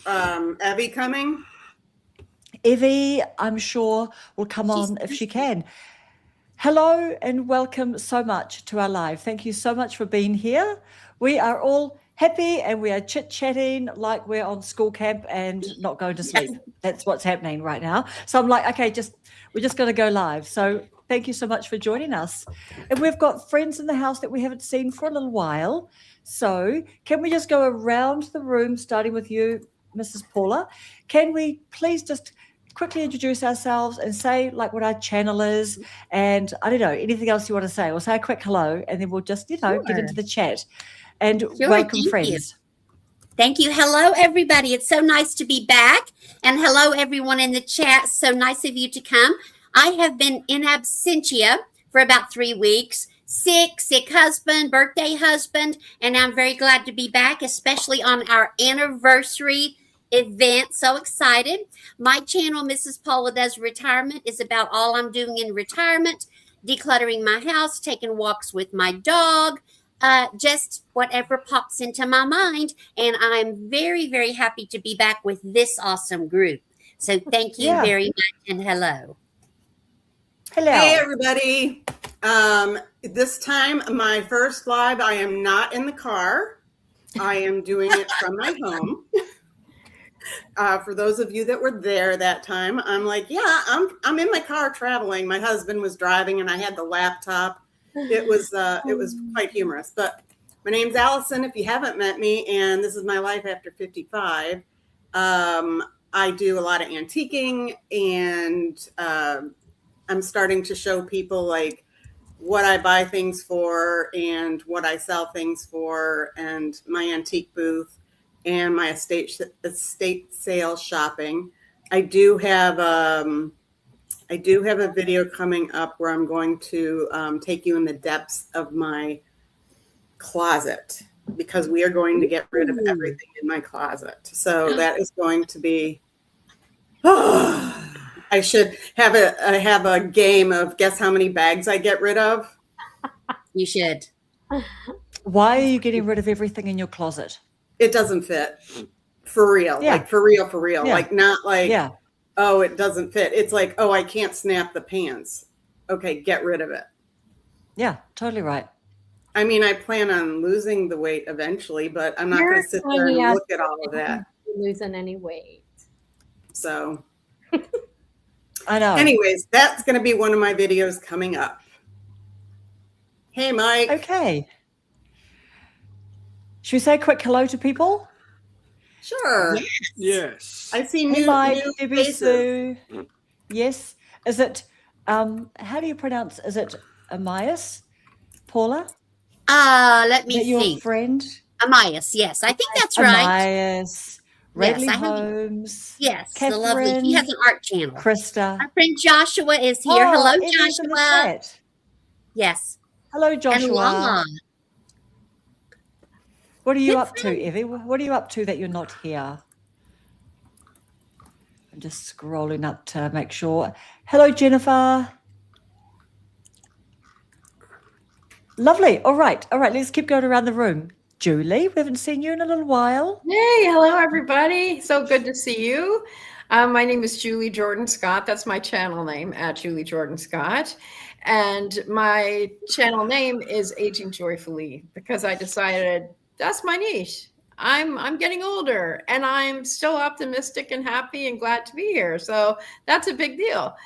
Evie coming? Evie, I'm sure, will come on if she can. Hello and welcome so much to our live. Thank you so much for being here. We are all happy and we are chit-chatting like we're on school camp and not going to sleep. That's what's happening right now. So I'm like, okay, we're just going to go live. So thank you so much for joining us. And we've got friends in the house that we haven't seen for a little while. So can we just go around the room, starting with you, Mrs. Paula? Can we please just quickly introduce ourselves and say like what our channel is, and I don't know, anything else you want to say, or say a quick hello, and then we'll just, get into the chat. And welcome, friends. Thank you. Hello, everybody. It's so nice to be back. And hello, everyone in the chat. So nice of you to come. I have been in absentia for about 3 weeks. Sick husband, birthday husband. And I'm very glad to be back, especially on our anniversary event. So excited. My channel, Mrs. Paula Does Retirement, is about all I'm doing in retirement, decluttering my house, taking walks with my dog, just whatever pops into my mind. And I'm very, very happy to be back with this awesome group. So thank you very much, and hello. Hello. Hey, everybody. This time, my first live, I am not in the car. I am doing it from my home. For those of you that were there that time, I'm like, yeah, I'm in my car traveling. My husband was driving and I had the laptop. It was quite humorous. But my name's Allison, if you haven't met me, and this is my life after 55. I do a lot of antiquing, and I'm starting to show people like what I buy things for and what I sell things for, and my antique booth and my estate sale shopping. I do have a video coming up where I'm going to take you in the depths of my closet, because we are going to get rid of everything in my closet. So that is going to be. I should have a game of guess how many bags I get rid of. You should. Why are you getting rid of everything in your closet? It doesn't fit. For real. Yeah. Like for real. Yeah. Like not like, oh, it doesn't fit. It's like, oh, I can't snap the pants. Okay, get rid of it. Yeah, totally right. I mean, I plan on losing the weight eventually, but I'm not going to sit there and look at all of that. Losing any weight. So I know. Anyways, that's going to be one of my videos coming up. Hey, Mike. Okay. Should we say a quick hello to people? Sure. Yes. I see new, Mike, new Debbie faces. Sue. Yes. Is it, how do you pronounce, is it Amias, Paula? Let me see. Your friend? Amias, yes. I think that's right. Amias. Radley Holmes. Yes, Catherine, the lovely. He has an art channel. Krista. Our friend Joshua is here. Hello, Joshua. Yes. Hello, Joshua. And Lala. What are you up to, Evie? What are you up to that you're not here? I'm just scrolling up to make sure. Hello, Jennifer. Lovely. All right. Let's keep going around the room. Julie, we haven't seen you in a little while. Hey, hello, everybody. So good to see you. My name is Julie Jordan Scott. That's my channel name, at Julie Jordan Scott. And my channel name is Aging Joyfully, because I decided that's my niche. I'm getting older and I'm still optimistic and happy and glad to be here. So that's a big deal.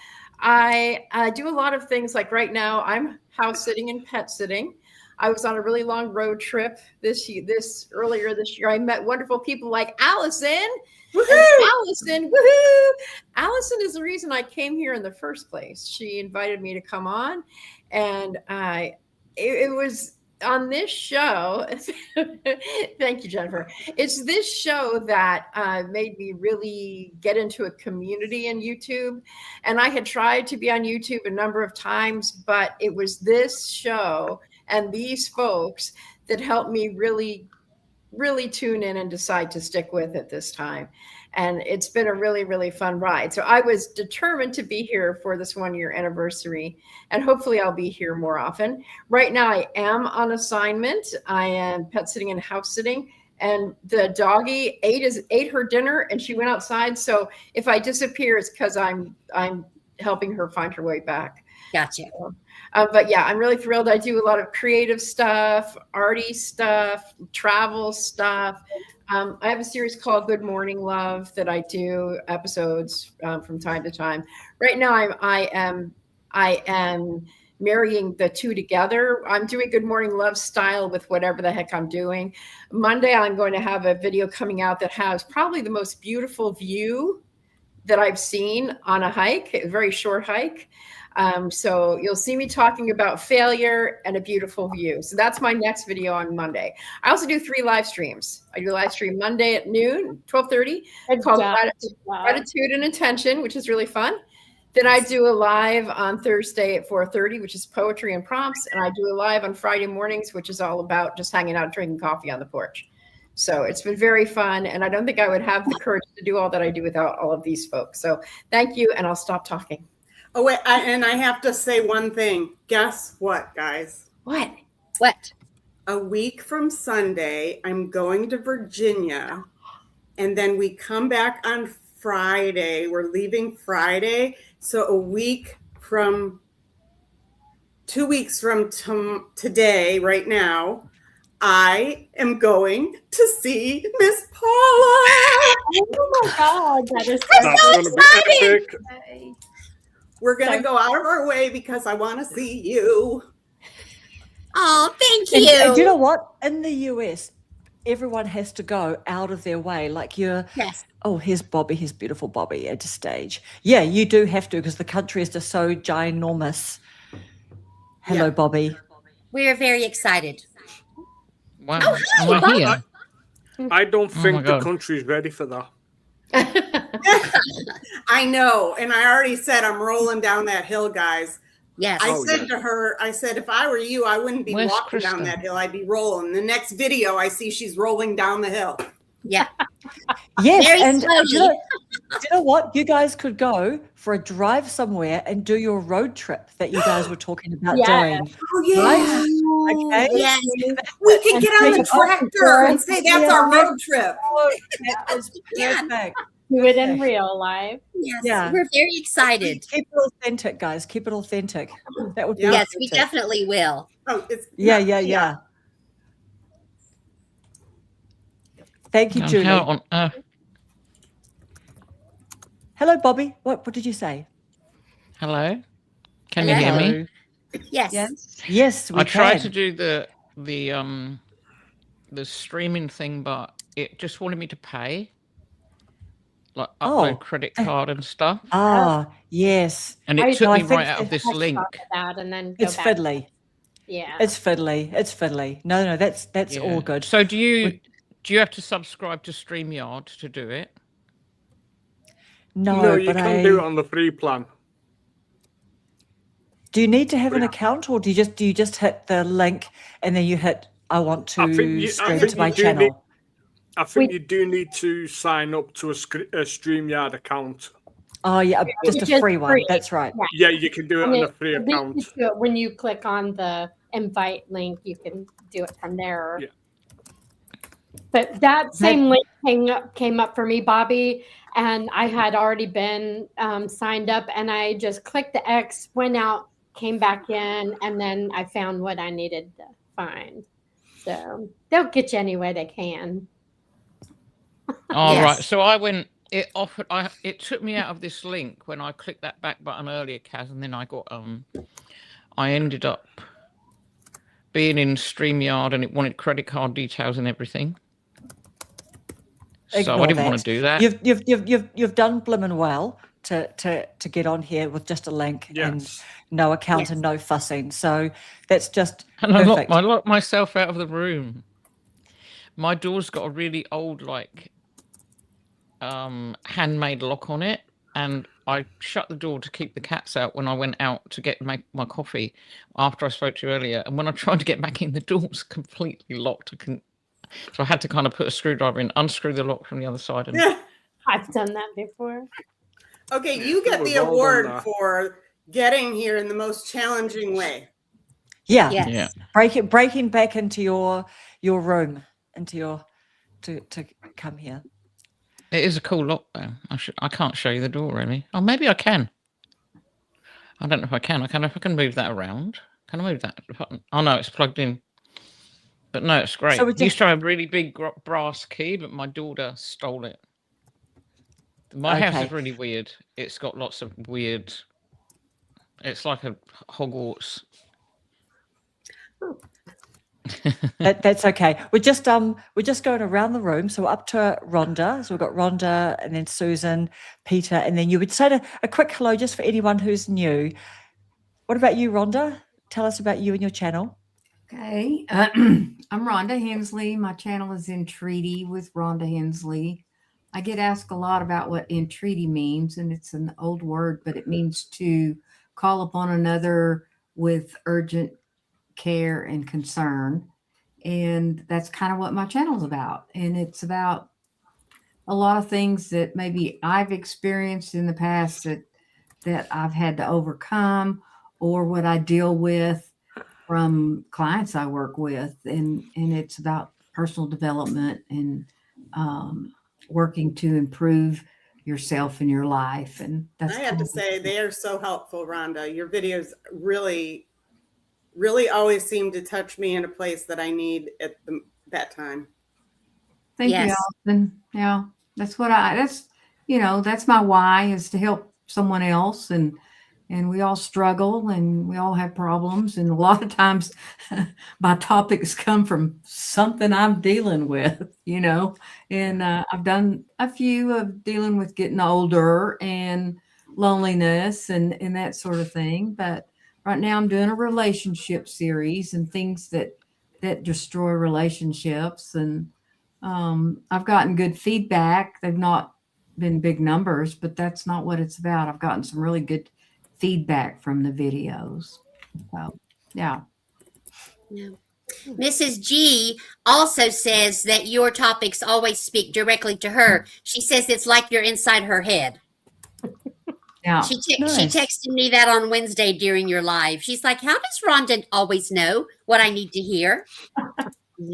I do a lot of things. Like right now, I'm house sitting and pet sitting. I was on a really long road trip earlier this year. I met wonderful people like Allison. Allison is the reason I came here in the first place. She invited me to come on, and it was on this show. Thank you, Jennifer. It's this show that made me really get into a community in YouTube. And I had tried to be on YouTube a number of times, but it was this show and these folks that helped me really, really tune in and decide to stick with it this time. And it's been a really, really fun ride. So I was determined to be here for this 1-year anniversary, and hopefully I'll be here more often. Right now I am on assignment. I am pet sitting and house sitting and the doggy ate her dinner and she went outside. So if I disappear, it's because I'm helping her find her way back. Gotcha. But yeah, I'm really thrilled. I do a lot of creative stuff, arty stuff, travel stuff. I have a series called Good Morning Love that I do episodes from time to time. Right now, I am marrying the two together. I'm doing Good Morning Love style with whatever the heck I'm doing. Monday, I'm going to have a video coming out that has probably the most beautiful view that I've seen on a hike, a very short hike. So you'll see me talking about failure and a beautiful view. So that's my next video on Monday. I also do 3 live streams. I do a live stream Monday at noon, 12:30, called Gratitude and Intention, which is really fun. Then I do a live on Thursday at 4:30, which is poetry and prompts. And I do a live on Friday mornings, which is all about just hanging out, drinking coffee on the porch. So it's been very fun. And I don't think I would have the courage to do all that I do without all of these folks. So thank you. And I'll stop talking. Oh, wait, and I have to say one thing. Guess what, guys? What? A week from Sunday, I'm going to Virginia, and then we come back on Friday. We're leaving Friday. So 2 weeks from today, right now, I am going to see Miss Paula. Oh my God, that is That's so going to be epic. We're going to go out of our way because I want to see you. Oh, thank And you. do you know what? In the US, everyone has to go out of their way. Like Yes. oh, here's Bobby, here's beautiful Bobby at a stage. Yeah, you do have to because the country is just so ginormous. Hello, Yeah. Bobby. We are very excited. Wow. Oh, hi, Am I Bob. here? I don't my think the God. country's ready for that. I know. And I already said I'm rolling down that hill, guys. Yes. I Oh, said yeah. to her, I said, if I were you, I wouldn't be Where's walking down Krista? that hill. I'd be rolling. The next video, I see she's rolling down the hill. Yeah. Yes, Very and do you slowly. know what? You guys could go for a drive somewhere and do your road trip that you guys were talking about Yeah. doing. Oh, yeah. Okay. Yes. We can get on the And take it tractor and say that's our road trip. That is Yeah. perfect. Do it in real life. Yes. Yeah. We're very excited. Keep it authentic, guys. Keep it authentic. That would be Yeah. Yes, we authentic. definitely will. Oh, it's Yeah. Thank you, And Julie. how on earth? Hello, Bobby. What did you say? Hello? Can you Hello. hear me? Yes. Yes, we I tried can. to do the streaming thing, but it just wanted me to pay. Like upload Oh. credit card and stuff. Ah, yes. And I- it took no, I me think right out of Just this touch link. off of that and then go It's back. fiddly. Yeah. It's fiddly. No, that's Yeah. all good. So do you have to subscribe to StreamYard to do it? No, you but can do it on the free plan. do you need to have an Yeah. account, or do you just hit the link and then you hit I want I think to you- I stream think to you my do channel? need- I think you do need to sign up to a StreamYard account. Oh yeah, just Which a is free one. free. That's right. Yeah, you can do it I on mean, a free at least account. you do it when you click on the invite link, you can do it from there. Yeah. But that same link came up for me, Bobby, and I had already been signed up, and I just clicked the X, went out, came back in, and then I found what I needed to find. So they'll get you any way they can. Oh Yes. right. So I went. It offered. It took me out of this link when I clicked that back button earlier, Kaz, and then I got I ended up being in StreamYard, and it wanted credit card details and everything. So Ignore I didn't want that. to do that. You've done blimmin' well to get on here with just a link and Yes. no account Yes. and no fussing. So that's just And I perfect. locked myself out of the room. My door's got a really old, like, handmade lock on it, and I shut the door to keep the cats out when I went out to get my coffee after I spoke to you earlier. And when I tried to get back in, the door was completely locked. So I had to kind of put a screwdriver in, unscrew the lock from the other side, and Yeah. I've done that before. Okay, you get We've the all done award that. for getting here in the most challenging way. Yeah. Yes. yeah. Breaking back into your room, into your to come here. It is a cool lock, though. I can't show you the door, really. Oh, maybe I can. I don't know if I can. I can move that around. Can I move that button? Oh, no, it's plugged in. But no, it's great. So we It used to have a really big brass key, but my daughter stole it. My house Okay. is really weird. It's got lots of weird... It's like a Hogwarts. That's okay. We're just going around the room. So we're up to Rhonda. So we've got Rhonda and then Susan, Peter, and then you would say a quick hello just for anyone who's new. What about you, Rhonda? Tell us about you and your channel. Okay, I'm Rhonda Hensley. My channel is Entreaty with Rhonda Hensley. I get asked a lot about what entreaty means, and it's an old word, but it means to call upon another with urgent care and concern. And that's kind of what my channel is about. And it's about a lot of things that maybe I've experienced in the past that I've had to overcome, or what I deal with from clients I work with. And it's about personal development and working to improve yourself and your life. And that's I have to say, they are so helpful, Rhonda. Your videos really, really always seem to touch me in a place that I need at that time. Thank you, Yes. Allison. Yeah, that's that's my why, is to help someone else. And we all struggle and we all have problems. And a lot of times my topics come from something I'm dealing with, and I've done a few of dealing with getting older and loneliness and that sort of thing. But right now I'm doing a relationship series and things that destroy relationships. And I've gotten good feedback. They've not been big numbers, but that's not what it's about. I've gotten some really good feedback from the videos. So, yeah. Mrs. G also says that your topics always speak directly to her. She says it's like you're inside her head. Yeah. She Nice. texted me that on Wednesday during your live. She's like, how does Rhonda always know what I need to hear?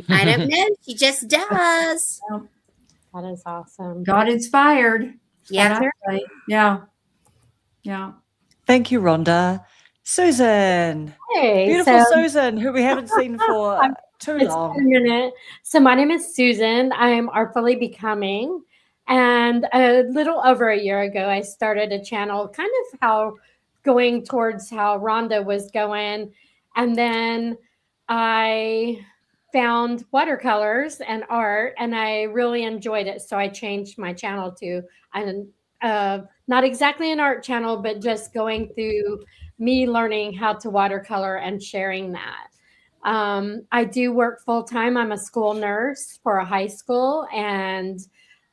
I don't know. She just does. That is awesome. God inspired. Yeah. Yeah. Yeah. Thank you, Rhonda. Susan, Hey, beautiful so Susan, who we haven't seen for too it's been a long. minute. So my name is Susan. I am Artfully Becoming. And a little over a year ago, I started a channel kind of going towards how Rhonda was going. And then I found watercolors and art, and I really enjoyed it. So I changed my channel to not exactly an art channel, but just going through me learning how to watercolor and sharing that. I do work full time. I'm a school nurse for a high school, and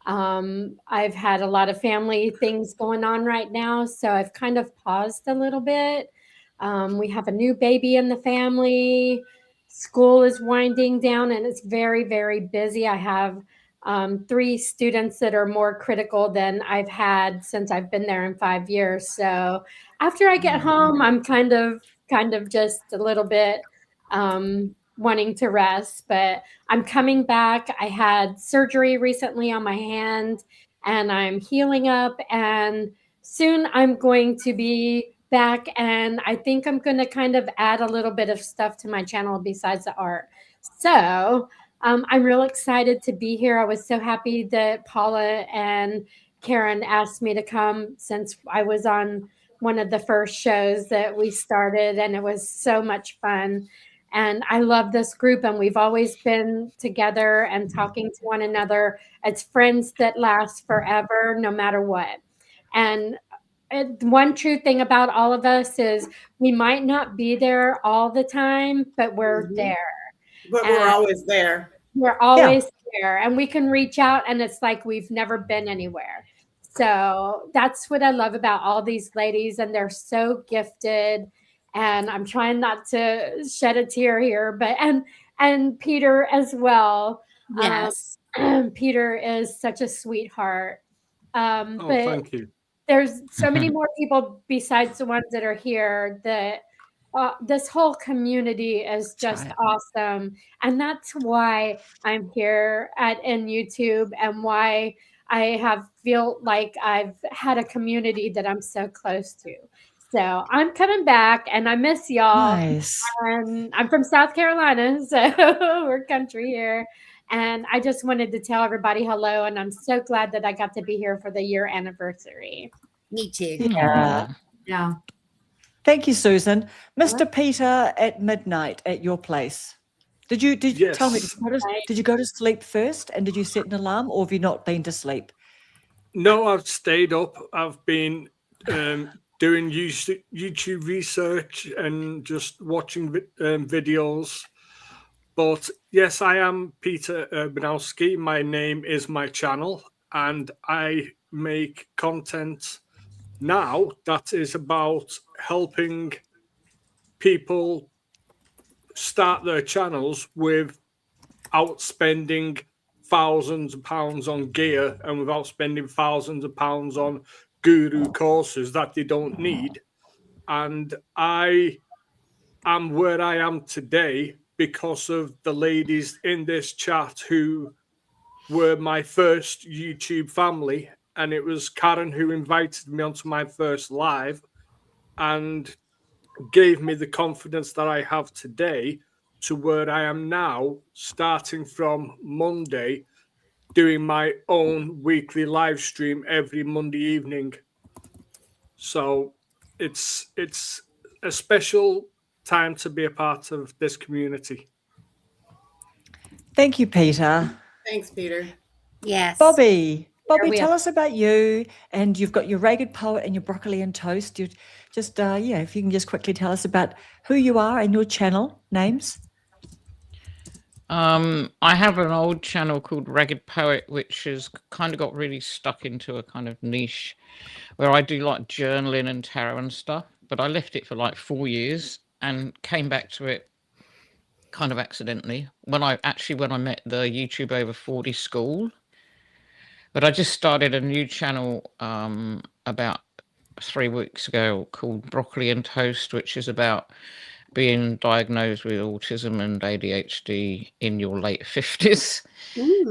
I've had a lot of family things going on right now, so I've kind of paused a little bit. We have a new baby in the family. School is winding down, and it's very, very busy. I have 3 students that are more critical than I've had since I've been there in 5 years. So after I get home, I'm kind of just a little bit wanting to rest, but I'm coming back. I had surgery recently on my hand, and I'm healing up, and soon I'm going to be back, and I think I'm going to kind of add a little bit of stuff to my channel besides the art. So I'm real excited to be here. I was so happy that Paula and Karen asked me to come, since I was on one of the first shows that we started, and it was so much fun. And I love this group, and we've always been together and talking to one another. It's friends that last forever, no matter what. And one true thing about all of us is we might not be there all the time, but we're there. But we're always there. We're always there, and we can reach out, and it's like we've never been anywhere. So that's what I love about all these ladies, and they're so gifted. And I'm trying not to shed a tear here, but and Peter as well. Yes. Peter is such a sweetheart. Oh, But thank you. there's so many more people besides the ones that are here that this whole community is just right. awesome, and that's why I'm here in YouTube, and why I feel like I've had a community that I'm so close to. So I'm coming back, and I miss y'all. Nice. And I'm from South Carolina, so we're country here. And I just wanted to tell everybody hello, and I'm so glad that I got to be here for the year anniversary. Me too. Yeah. Yeah. Thank you, Susan. Mr. Peter, at midnight at your place. Did you tell me? Yes. Did you go to sleep first, and did you set an alarm, or have you not been to sleep? No, I've stayed up. I've been doing YouTube research and just watching videos. But yes, I am Peter Urbanowski. My name is my channel, and I make content now that is about helping people start their channels without spending thousands of pounds on gear and without spending thousands of pounds on guru courses that they don't need. And I am where I am today because of the ladies in this chat who were my first YouTube family. And it was Karen who invited me onto my first live and gave me the confidence that I have today to where I am now, starting from Monday, doing my own weekly live stream every Monday evening. So it's a special time to be a part of this community. Thank you, Peter. Thanks, Peter. Yes. Bobby, we tell are. us about you. And you've got your Ragged Poet and your Broccoli and Toast. You just, if you can just quickly tell us about who you are and your channel names. I have an old channel called Ragged Poet, which has kind of got really stuck into a kind of niche where I do like journaling and tarot and stuff. But I left it for like 4 years and came back to it kind of accidentally when I met the YouTube Over 40 school. But I just started a new channel about 3 weeks ago called Broccoli and Toast, which is about being diagnosed with autism and ADHD in your late 50s.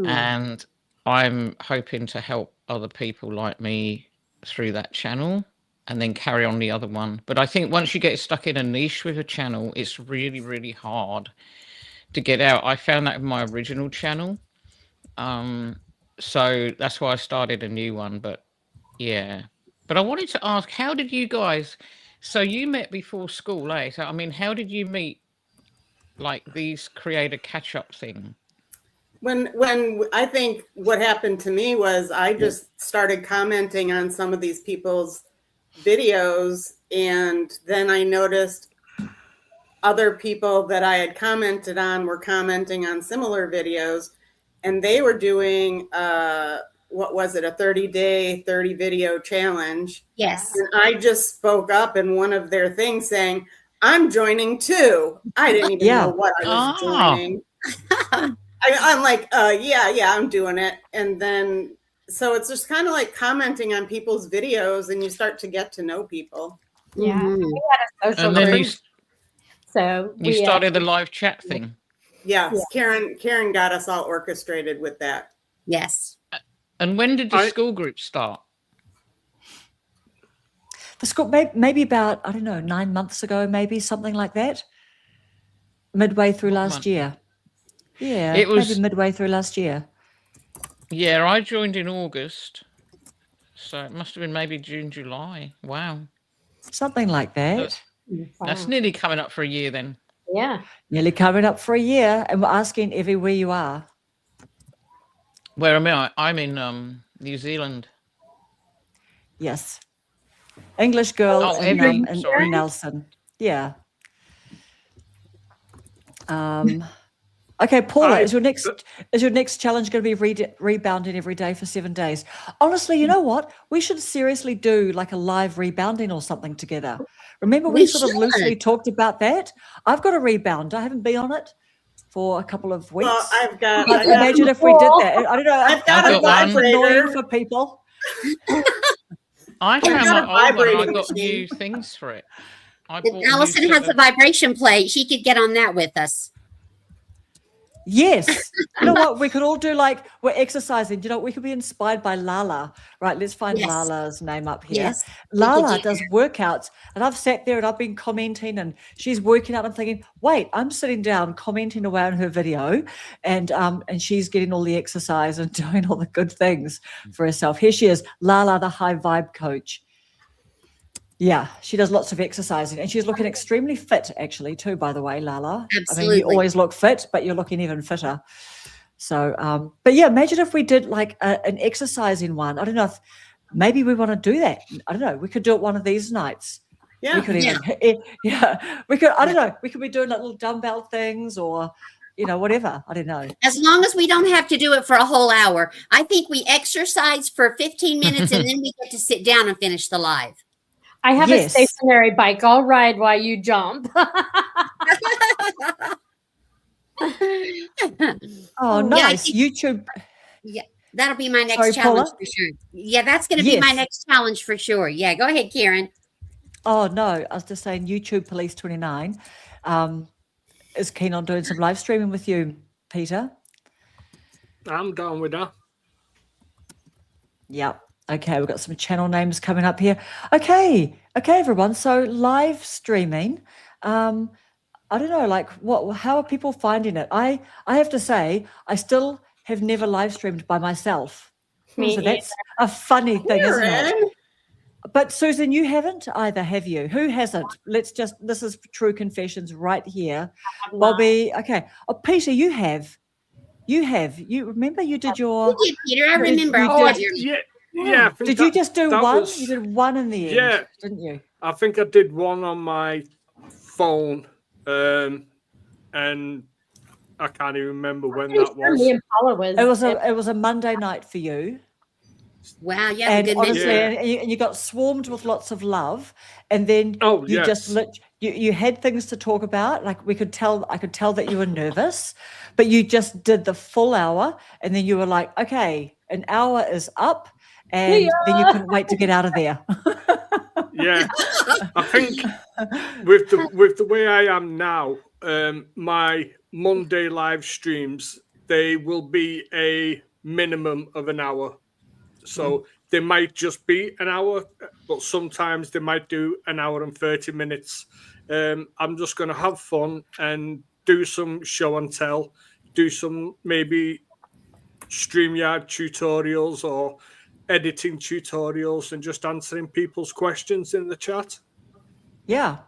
And I'm hoping to help other people like me through that channel and then carry on the other one. But I think once you get stuck in a niche with a channel, it's really, really hard to get out. I found that with my original channel. So that's why I started a new one. But yeah. But I wanted to ask, how did you guys... So you met before school, eh? So, I mean, how did you meet, like, these create a catch-up thing? When I think what happened to me was I just started commenting on some of these people's videos, and then I noticed other people that I had commented on were commenting on similar videos, and they were doing what was it, a 30-day, 30 video challenge. Yes. And I just spoke up in one of their things saying, I'm joining too. I didn't even know what I was joining. I'm like, yeah, I'm doing it. And then, so it's just kind of like commenting on people's videos and you start to get to know people. Yeah. Mhm. We had a social And then group, so you we, started the live chat thing. Yes, Karen got us all orchestrated with that. Yes. And when did the school group start? The school, maybe about, I don't know, 9 months ago, maybe something like that. Midway through last year. Yeah, It was- maybe midway through last year. Yeah, I joined in August. So it must have been maybe June, July. Wow. Something like that. That's wow. nearly coming up for a year then. Yeah. Nearly coming up for a year, and we're asking Evie where you are. Where am I? I'm in New Zealand. Yes. English girl Oh, in, Evie, in sorry. Nelson. Yeah. Okay, Paula, is your next challenge going to be rebounding every day for 7 days? Honestly, you know what? We should seriously do like a live rebounding or something together. Remember, we sort of loosely talked about that. I've got a rebound. I haven't been on it for a couple of weeks. Well, I've got Imagine if we did that. I don't know. I've got a I find it vibrator. annoying for people. I got found a my old one and I vibrating got machine. new things for it. I bought a new Allison set has a of- vibration plate. She could get on that with us. Yes. You know what? We could all do like we're exercising. You know, we could be inspired by Lala. Right. Let's find Yes. Lala's name up here. Yes. we could Lala do does workouts, and I've sat there and I've been commenting, and she's working out. I'm thinking, wait, I'm sitting down commenting away on her video, and she's getting all the exercise and doing all the good things for herself. Here she is, Lala, the high vibe coach. Yeah, she does lots of exercising, and she's looking extremely fit, actually, too. By the way, Lala. I mean, you Absolutely. always look fit, but you're looking even fitter. So, but yeah, imagine if we did like an exercising one. I don't know if maybe we want to do that. I don't know. We could do it one of these nights. Yeah. We could even, yeah, we could. I don't know. We could be doing like little dumbbell things, or whatever. I don't know. As long as we don't have to do it for a whole hour. I think we exercise for 15 minutes and then we get to sit down and finish the live. I have Yes. a stationary bike. I'll ride while you jump. Oh, I nice. think- YouTube. That'll be my next Sorry, challenge Paula? for sure. Yeah, that's going to be my Yes. next challenge for sure. Yeah, go ahead, Karen. Oh no, I was just saying YouTube Police 29 is keen on doing some live streaming with you, Peter. I'm down with that. Yep. Okay, we've got some channel names coming up here. Okay, everyone. So live streaming. I don't know, like how are people finding it? I have to say, I still have never live streamed by myself. Me So that's a funny thing, isn't it? Karen, But Susan, you haven't either, have you? Who hasn't? This is true confessions right here. Bobby, okay. Oh, Peter, you have. You remember you did your, You did, Peter. I You did- remember. you all did. your- Yeah. I think did you that- just do that one? was- You did one in the end, Yeah. didn't you? I think I did one on my phone, and I can't even remember when Pretty that sure was. me and Paula was. It was a Monday night for you. Wow, you have a And good honestly, memory. Yeah. and you got swarmed with lots of love, and then Oh, you just yes. you had things to talk about. Like I could tell that you were nervous, but you just did the full hour, and then you were like, okay, an hour is up, and then you couldn't wait to get out of there. Yeah, I think with the way I am now, my Monday live streams, they will be a minimum of an hour. So they might just be an hour, but sometimes they might do an hour and 30 minutes. I'm just going to have fun and do some show and tell, do some maybe StreamYard tutorials or editing tutorials, and just answering people's questions in the chat. Yeah,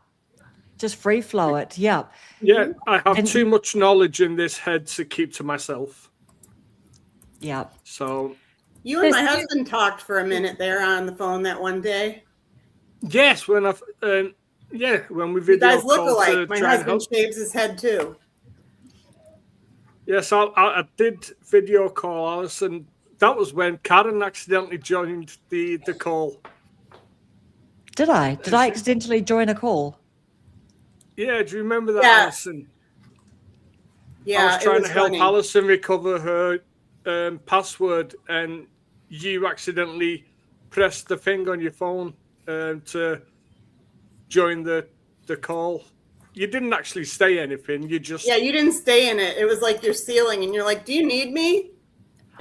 just free flow it. Yeah, Yeah, I have And- too much knowledge in this head to keep to myself. yeah. So, you and my husband talked for a minute there on the phone that one day. yes, when when we You video guys look called to alike. My try and husband help. shaves his head too. Yes, I did video call Alison. That was when Karen accidentally joined the call. Did I accidentally join a call? Yeah, do you remember that, Yeah. Alison? Yeah, I was trying it was to help funny. Alison recover her password, and you accidentally pressed the thing on your phone to join the call. You didn't actually say anything. You just Yeah, you didn't stay in it. It was like you're sealing, and you're like, "Do you need me?"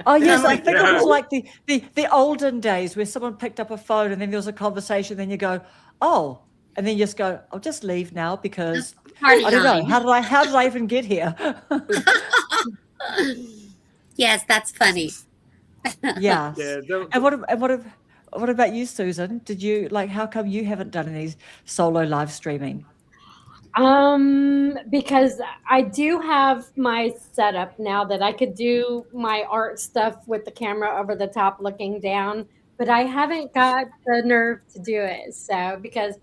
Oh yes, I'm I like, think it was yeah. like the olden days where someone picked up a phone and then there was a conversation. Then you go, oh, and then you just go, I'll just leave now because Party I don't know line. how did I even get here? Yes, that's funny. Yeah. yeah. And what about you, Susan? Did you how come you haven't done any solo live streaming? Because I do have my setup now that I could do my art stuff with the camera over the top looking down, but I haven't got the nerve to do it. So because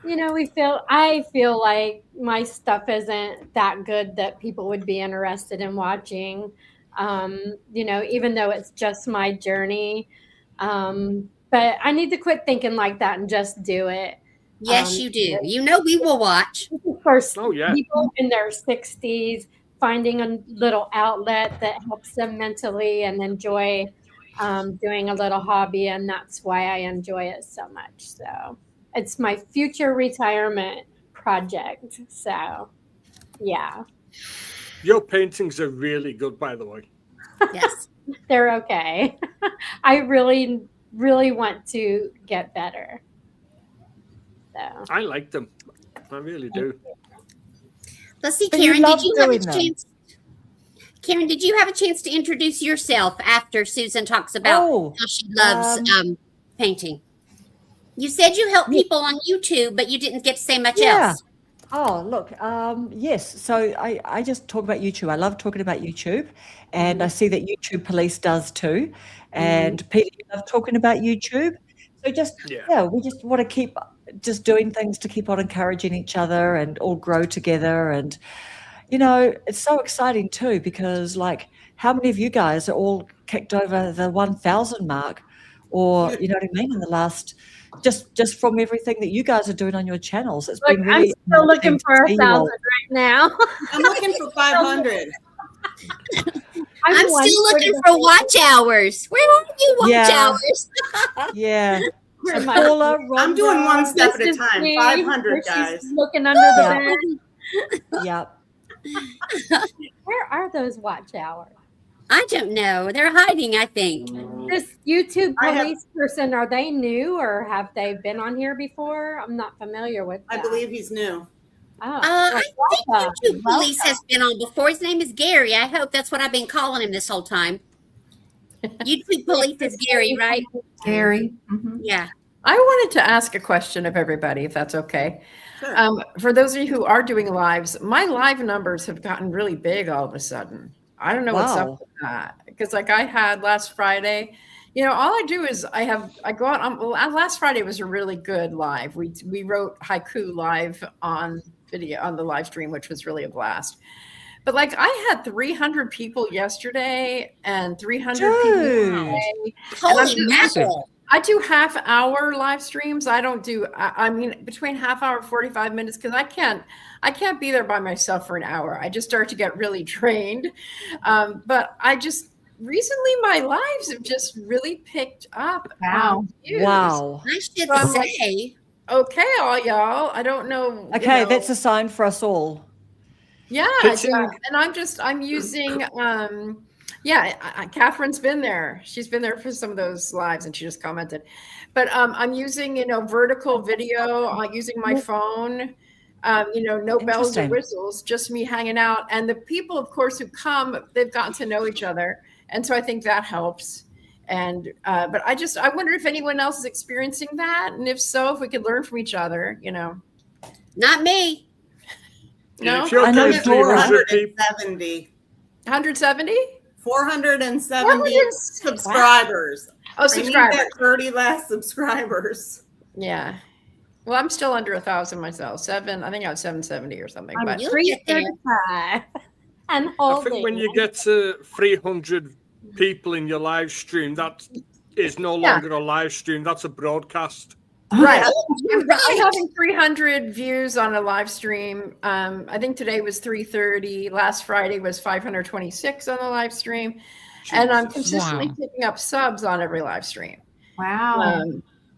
I feel like my stuff isn't that good that people would be interested in watching. Even though it's just my journey. But I need to quit thinking like that and just do it. Yes, you do. We will watch. For Oh, yeah. people in their 60s, finding a little outlet that helps them mentally and enjoy doing a little hobby, and that's why I enjoy it so much. So it's my future retirement project. So, yeah, Your paintings are really good, by the way. Yes. they're okay. I really, really want to get better. So, I like them. I really do. Let's see, But you Karen, love did you have a doing them. chance? Karen, did you have a chance to introduce yourself after Susan talks about Oh, how she loves painting? You said you help Yeah. people on YouTube, but you didn't get to say much Yeah. else. Oh, look, yes. So I just talk about YouTube. I love talking about YouTube, and I see that YouTube Police does too. And Peter, you love talking about YouTube. So just, Yeah. we just want to keep just doing things to keep on encouraging each other and all grow together. And, it's so exciting too, because like, how many of you guys are all kicked over the 1,000 mark? Or, you know what I mean? In the last, just from everything that you guys are doing on your channels, it's look, been I'm really still looking amazing to for see you all. 1,000 right now. I'm looking for 500. I'm still looking for watch hours. Where are you, watch Yeah. hours? Yeah. Where So my- Paula, I'm doing Rhonda, one step at a This is time. me, 500, where she's guys. looking under the Yeah. bed. Yeah. Where are those watch hours? I don't know. They're hiding, I think. This YouTube I have- police person, are they new or have they been on here before? I'm not familiar with I that. believe he's new. Oh, I think welcome. YouTube Police has been on before. His name is Gary. I hope that's what I've been calling him this whole time. YouTube Police is Gary, right? Gary. Mhm. Yeah. I wanted to ask a question of everybody, if that's okay. Sure. For those of you who are doing lives, my live numbers have gotten really big all of a sudden. I don't know what's Wow. up with that. Because like I had last Friday, all I do is I go out. Last Friday was a really good live. We wrote haiku live on video on the live stream, which was really a blast. But like I had 300 people yesterday and 300 people Dude. today. Holy massive. mackerel. I do half-hour live streams. I don't do. I mean, between half hour, 45 minutes, because I can't be there by myself for an hour. I just start to get really drained. But I just recently my lives have just really picked up. Wow. Views. Wow. I should So I'm like- say. Okay, all y'all. I don't know. Okay, that's a sign for us all. Yeah, Pitching- yeah. And I'm using Catherine's been there. She's been there for some of those lives and she just commented. But I'm using, vertical video, using my phone. No bells or Interesting. whistles, just me hanging out. And the people, of course, who come, they've gotten to know each other. And so I think that helps. And but I wonder if anyone else is experiencing that. And if so, if we could learn from each other, Not me. No? If you're I know doing Dora. 300 people, 470. 170? 470 subscribers. Oh, I need subscribers. that 30 last subscribers. Yeah. Well, I'm still under 1,000 myself. I think I was 770 or something. I'm But You'll get there. 335 and I holding. think when you get to 300 people in your live stream, that is no Yeah. longer a live stream. That's a broadcast. right. You're I'm right. having 300 views on a live stream. I think today was 330. Last Friday was 526 on the live stream. And I'm consistently Wow. picking up subs on every live stream. Wow.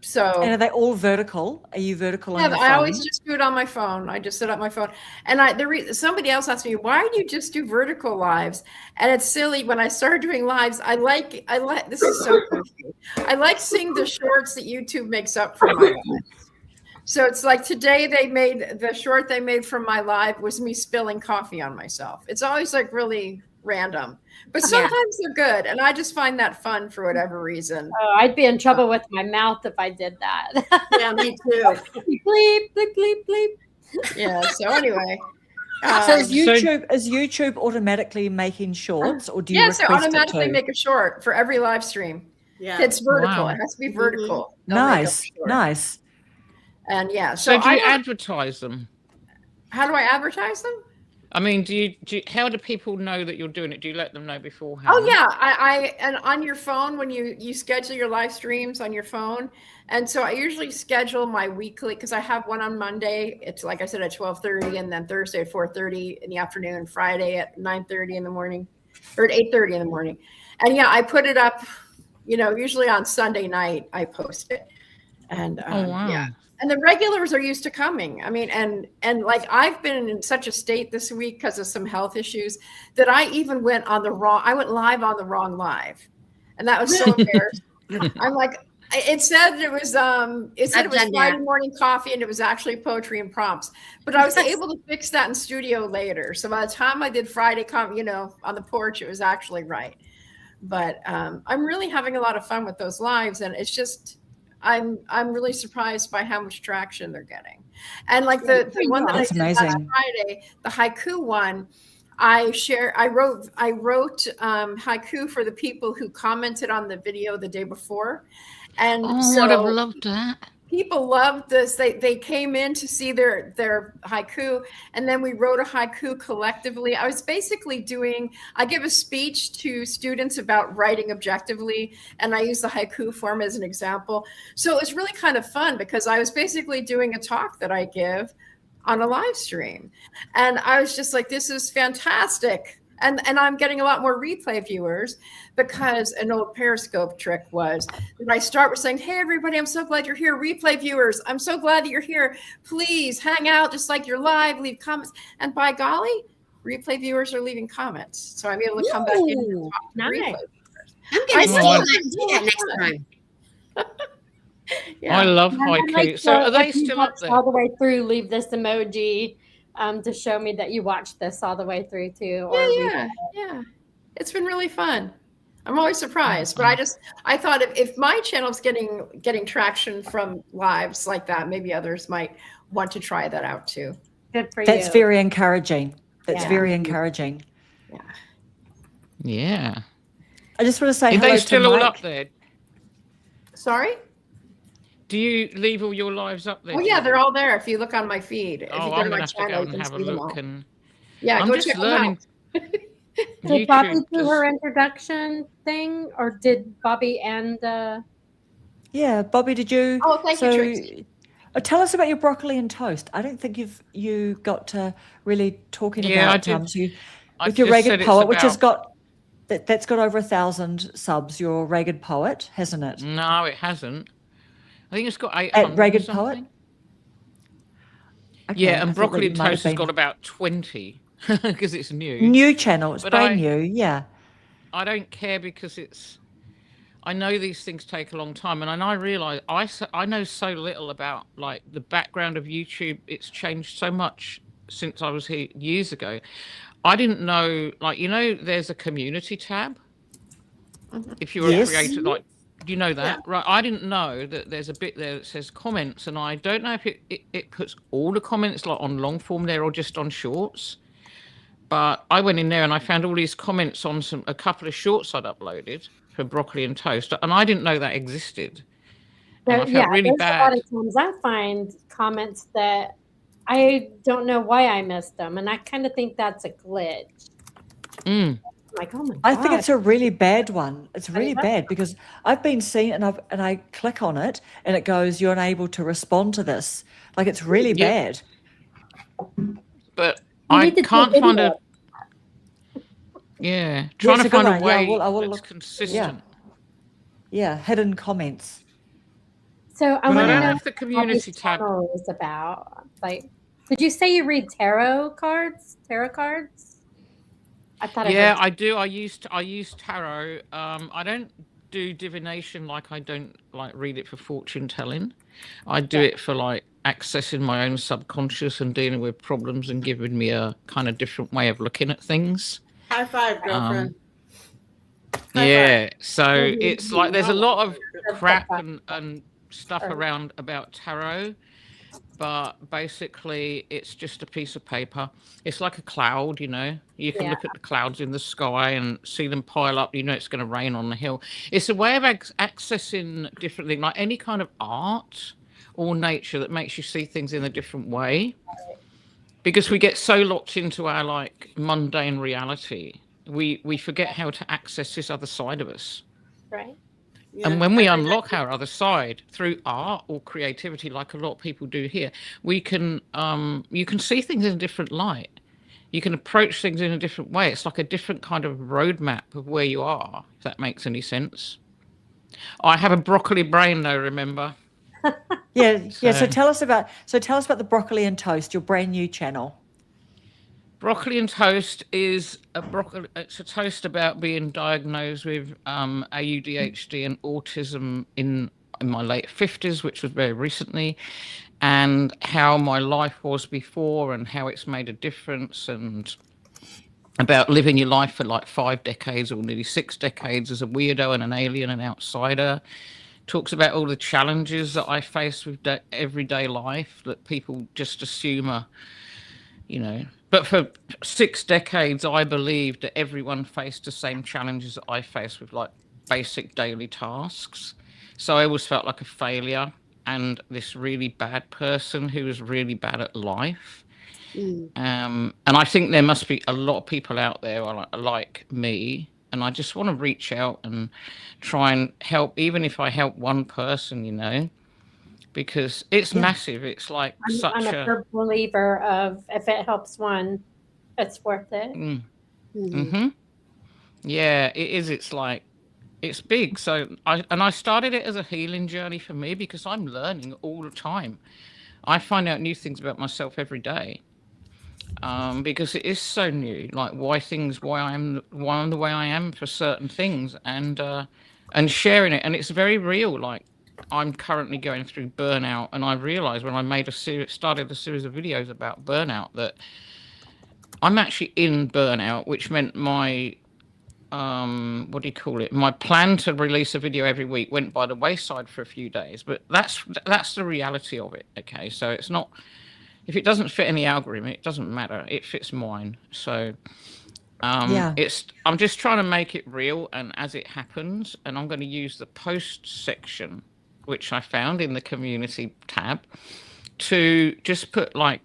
So And are they all vertical? Are you vertical on yeah, your I phone? always just do it on my phone. I just set up my phone. And somebody else asked me, why do you just do vertical lives? And it's silly. When I started doing lives, I like this is so goofy. I like seeing the shorts that YouTube makes up for my lives. So it's like today the short they made from my live was me spilling coffee on myself. It's always like really random, but Yeah. sometimes they're good. And I just find that fun for whatever reason. Oh, I'd be in trouble with my mouth if I did that. Yeah, me too. Bleep, bleep, bleep, bleep. Yeah. So anyway. So is Um, YouTube automatically making shorts, or do you Yes, they request automatically it too? make a short for every live stream. Yeah. It's vertical. Wow. It has to be vertical. They'll make Nice, a short. nice. And yeah, So so do you I, advertise them? how do I advertise them? I mean, how do people know that you're doing it? Do you let them know beforehand? Oh yeah, I and on your phone when you schedule your live streams on your phone, and so I usually schedule my weekly because I have one on Monday. It's like I said at 12:30, and then Thursday at 4:30 in the afternoon, Friday at 9:30 in the morning, or at 8:30 in the morning. And yeah, I put it up. Usually on Sunday night I post it, And Oh wow. yeah, and the regulars are used to coming. I mean, and like I've been in such a state this week because of some health issues that I even went live on the wrong live, and that was so embarrassing. I'm like, it said it was I've done Friday that. morning coffee, and it was actually poetry and prompts. But I was able to fix that in studio later. So by the time I did Friday on the porch, it was actually right. But I'm really having a lot of fun with those lives, and it's just I'm really surprised by how much traction they're getting. And like the one that That's I did last amazing. Friday, the haiku one, I wrote haiku for the people who commented on the video the day before. And Oh, I'd have loved that. people loved this. They came in to see their haiku, and then we wrote a haiku collectively. I was basically I give a speech to students about writing objectively, and I use the haiku form as an example. So it was really kind of fun because I was basically doing a talk that I give on a live stream, and I was just like, this is fantastic. And I'm getting a lot more replay viewers because an old Periscope trick was that I start with saying, hey, everybody, I'm so glad you're here. Replay viewers, I'm so glad that you're here. Please hang out just like you're live, leave comments. And by golly, replay viewers are leaving comments. So I'm able to come back in and talk to Nice. replay viewers. I'm going to Oh, see I- if I can do that next time. Yeah. I love And I'd haiku. like So are to, they if you still up watched there? all the way through, leave this emoji to show me that you watched this all the way through too. Or Yeah. It's been really fun. I'm always surprised, but I thought if my channel's getting traction from lives like that, maybe others might want to try that out too. Good for That's you. very encouraging. That's Yeah. very encouraging. Yeah. I just want to say Are hello they to still all Mike. up there? Sorry? Do you leave all your lives up there? Oh yeah, they're all there. If you look on my feed, if Oh, you go I'm to my gonna have to go channel, you and can have a see them look. all. And Yeah, I'm go just check them learning. out. Did Bobby YouTube do her just- introduction thing, or did Bobby and Yeah, Bobby, did you? Oh, thank you, Tracy. Tell us about your broccoli and toast. I don't think you got to really talking Yeah, I about did. so I with your just said ragged it's poet, which has about- got that's got over 1,000 subs. Your ragged poet, hasn't it? No, it hasn't. I think it's got 800 At ragged or something. poet. Okay, Yeah, I and thought broccoli that and you might have toast has been- got about 20 because it's new. new channel. It's But brand I- new. Yeah. I don't care because I know these things take a long time, and I realize I know so little about like the background of YouTube. It's changed so much since I was here years ago. I didn't know, like, there's a community tab. If you're Yes. a creator, like, do you know that? Right. I didn't know that there's a bit there that says comments, and I don't know if it puts all the comments like on long form there or just on shorts. But I went in there and I found all these comments on a couple of shorts I'd uploaded for broccoli and toast, and I didn't know that existed. And I felt really there's a lot bad. of times I find comments that I don't know why I missed them, and I kind of think that's a glitch. Mm. I'm like, oh my god! I think it's a really bad one. It's Oh, really yeah? bad because I've been seen and I click on it and it goes, you're unable to respond to this. Like it's really Yeah. bad. But You I need to do can't find video. trying it's to a good find a one. Yeah, way I will that's look- consistent. Yeah, hidden comments. So I But I want to don't know have the what community this tab. channel is about. Like, did you say you read tarot cards? Tarot cards? I thought. Yeah, I I do. I use tarot. I don't do divination, like I don't like read it for fortune telling. I do it for like accessing my own subconscious and dealing with problems and giving me a kind of different way of looking at things. High five, girlfriend. High Yeah, so Mhm. it's like there's a lot of That's crap fine. and stuff Sorry. around about tarot, but basically it's just a piece of paper. It's like a cloud, you can Yeah. look at the clouds in the sky and see them pile up, it's going to rain on the hill. It's a way of accessing different things, like any kind of art or nature that makes you see things in a different way, because we get so locked into our like mundane reality, we forget how to access this other side of us. right. Yeah. And when we unlock our other side through art or creativity, like a lot of people do here, we can you can see things in a different light. You can approach things in a different way. It's like a different kind of roadmap of where you are, if that makes any sense. I have a broccoli brain though, remember? Yeah. So So- tell us about the broccoli and toast, your brand new channel. Broccoli and Toast is it's a toast about being diagnosed with ADHD and autism in my late 50s, which was very recently, and how my life was before and how it's made a difference, and about living your life for like 5 decades or nearly 6 decades as a weirdo and an alien and outsider. Talks about all the challenges that I face with everyday life that people just assume are, but for 6 decades, I believed that everyone faced the same challenges that I faced with like basic daily tasks. So I always felt like a failure and this really bad person who was really bad at life. And I think there must be a lot of people out there like me. And I just want to reach out and try and help, even if I help one person, because it's massive. It's like I'm a firm believer of if it helps one, it's worth it. Yeah, it is. It's big. So I started it as a healing journey for me because I'm learning all the time. I find out new things about myself every day. Because it is so new, like why I'm the way I am for certain things, and sharing it, and it's very real. Like I'm currently going through burnout, and I realized when I started a series of videos about burnout that I'm actually in burnout, which meant my my plan to release a video every week went by the wayside for a few days. But that's the reality of it. Okay, so it's not. If it doesn't fit any algorithm, it doesn't matter. It fits mine. So I'm just trying to make it real and as it happens. And I'm going to use the post section, which I found in the community tab, to just put like,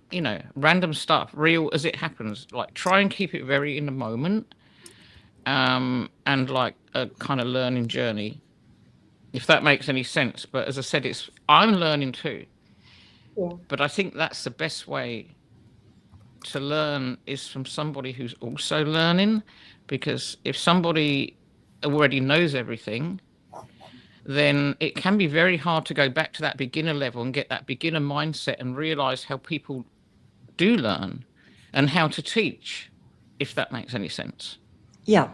random stuff, real as it happens. Like try and keep it very in the moment, and like a kind of learning journey, if that makes any sense. But as I said, I'm learning too. Yeah. But I think that's the best way to learn is from somebody who's also learning, because if somebody already knows everything, then it can be very hard to go back to that beginner level and get that beginner mindset and realize how people do learn and how to teach, if that makes any sense. Yeah.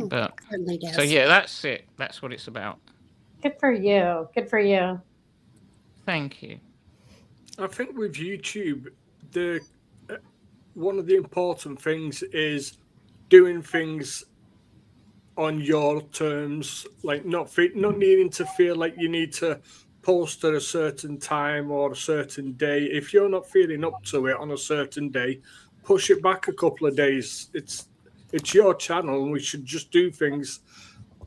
But Certainly does. so yeah, that's it. That's what it's about. Good for you. Good for you. Thank you. I think with YouTube, one of the important things is doing things on your terms, like not needing to feel like you need to post at a certain time or a certain day. If you're not feeling up to it on a certain day, push it back a couple of days. It's your channel, and we should just do things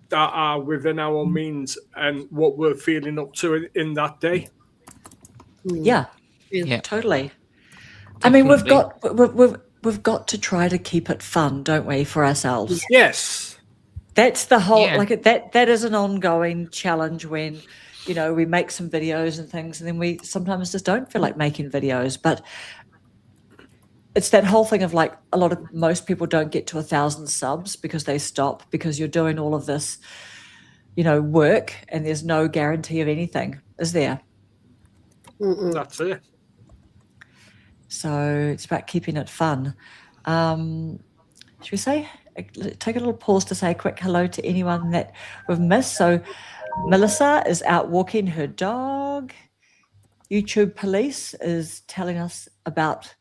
that are within our means and what we're feeling up to in that day. Yeah. Yeah. Totally. I mean, Definitely. we've got to try to keep it fun, don't we, for ourselves? Yes. That's the whole Yeah. that is an ongoing challenge when, we make some videos and things, and then we sometimes just don't feel like making videos. But it's that whole thing of like most people don't get to 1,000 subs because they stop, because you're doing all of this, work, and there's no guarantee of anything, is there? That's it. So it's about keeping it fun. Should we take a little pause to say a quick hello to anyone that we've missed? So Melissa is out walking her dog. YouTube Police is telling us about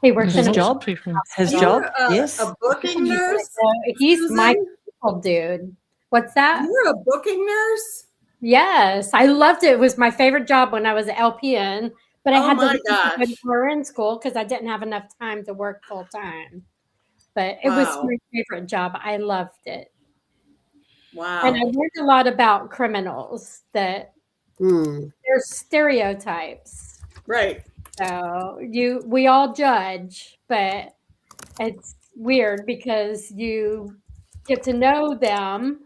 He works his in a job. His You're job, a yes. booking nurse? He's my Susan? people, dude. What's that? You're a booking nurse? Yes, I loved it. It was my favorite job when I was at LPN, but I Oh had to my leave gosh. when we were in school because I didn't have enough time to work full time. But it was Wow. my favorite job. I loved it. Wow. And I learned a lot about criminals, that there's stereotypes. Right. So we all judge, but it's weird because you get to know them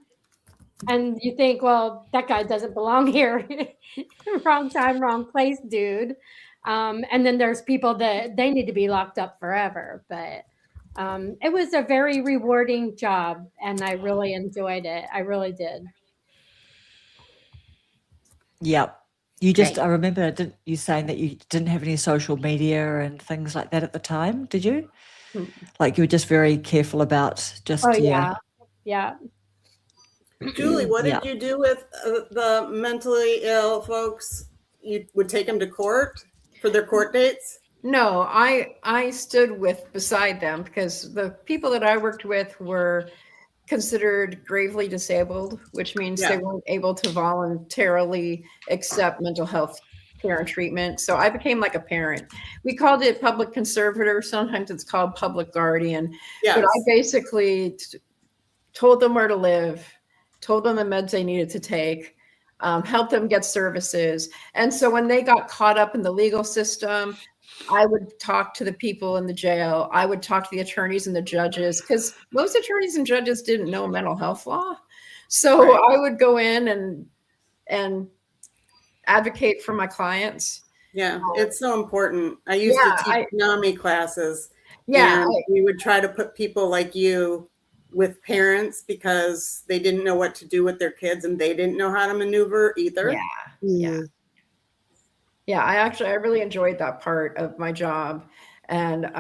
and you think, well, that guy doesn't belong here. Wrong time, wrong place, dude. And then there's people that they need to be locked up forever. But it was a very rewarding job, and I really enjoyed it. I really did. Yep. You just, Great. I remember you saying that you didn't have any social media and things like that at the time, did you? Like you were just very careful about just, Oh yeah. yeah. Julie, what Yeah. did you do with the mentally ill folks? You would take them to court for their court dates? No, I stood beside them because the people that I worked with were considered gravely disabled, which means they weren't able to voluntarily accept mental health care and treatment. So I became like a parent. We called it public conservator. Sometimes it's called public guardian. Yes. But I basically told them where to live, told them the meds they needed to take, helped them get services. And so when they got caught up in the legal system, I would talk to the people in the jail. I would talk to the attorneys and the judges because most attorneys and judges didn't know mental health law. So I would go in and advocate for my clients. Yeah, it's so important. I used to teach NAMI classes. Yeah. And we would try to put people like you with parents because they didn't know what to do with their kids and they didn't know how to maneuver either. Yeah, I really enjoyed that part of my job. And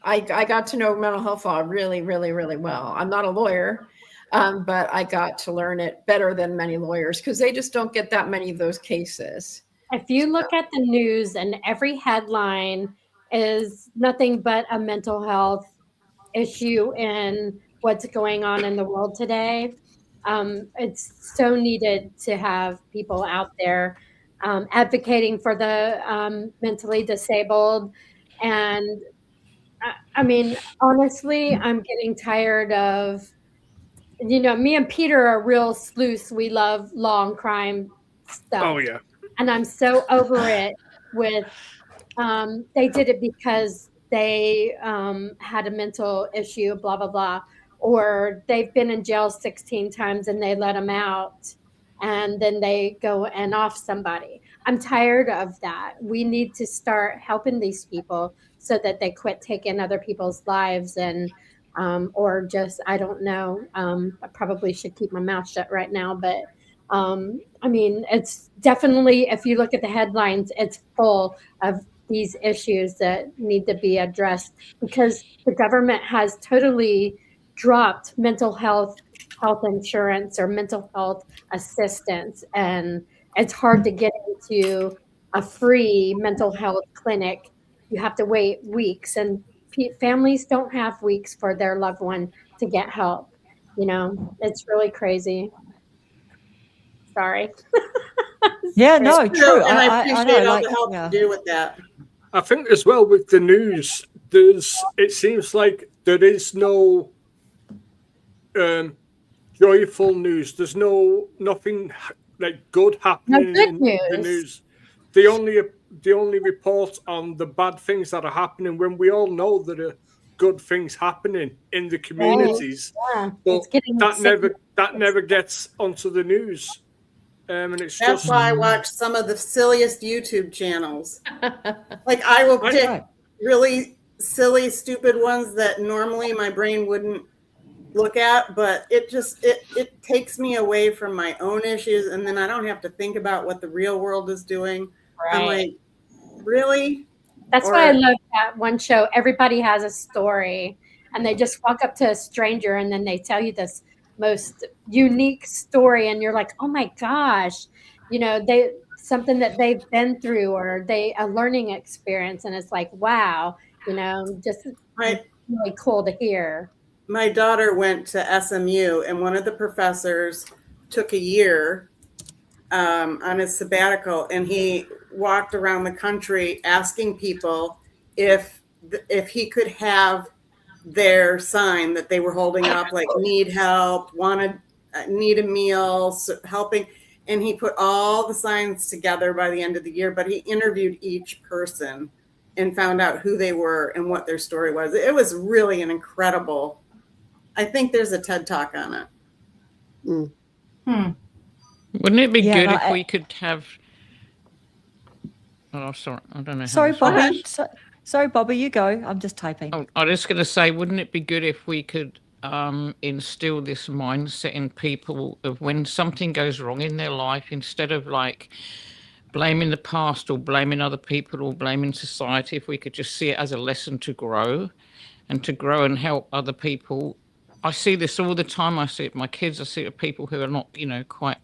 I got to know mental health law really, really, really well. I'm not a lawyer, but I got to learn it better than many lawyers because they just don't get that many of those cases. If you look at the news and every headline is nothing but a mental health issue in what's going on in the world today, it's so needed to have people out there advocating for the mentally disabled. And I mean, honestly, I'm getting tired of, me and Peter are real sleuths. We love law and crime stuff. Oh, yeah. And I'm so over it with, they did it because they had a mental issue, blah, blah, blah. Or they've been in jail 16 times and they let them out. And then they go and off somebody. I'm tired of that. We need to start helping these people so that they quit taking other people's lives and, or just, I don't know. I probably should keep my mouth shut right now, but I mean, it's definitely, if you look at the headlines, it's full of these issues that need to be addressed because the government has totally dropped mental health insurance or mental health assistance, and it's hard to get into a free mental health clinic. You have to wait weeks, and families don't have weeks for their loved one to get help. It's really crazy. Sorry. Yeah, no, true. And I appreciate all the help yeah. you do with that. I think as well with the news, it seems like there is no joyful news. There's nothing like good happening good in the news. news. The only report on the bad things that are happening when we all know there are good things happening in the communities. Yeah, but that never gets onto the news. And That's why I watch some of the silliest YouTube channels. Like I will pick really silly, stupid ones that normally my brain wouldn't look at, but it takes me away from my own issues, and then I don't have to think about what the real world is doing. Right. I'm like, really? That's why I love that one show. Everybody has a story, and they just walk up to a stranger, and then they tell you this most unique story, and you're like, oh my gosh, something that they've been through or a learning experience, and it's like, wow, just right. Really cool to hear. My daughter went to SMU, and one of the professors took a year on his sabbatical, and he walked around the country asking people if he could have their sign that they were holding up, like need help, need a meal, helping. And he put all the signs together by the end of the year, but he interviewed each person and found out who they were and what their story was. It was really an incredible, I think there's a TED Talk on it. Wouldn't it be good if we could have... Oh, sorry. I don't know. Sorry, Bobby. Sorry, Bobby, you go. I'm just typing. Oh, I was just going to say, wouldn't it be good if we could instill this mindset in people of when something goes wrong in their life, instead of like blaming the past or blaming other people or blaming society, if we could just see it as a lesson to grow and help other people. I see this all the time. I see it with my kids. I see it with people who are not, quite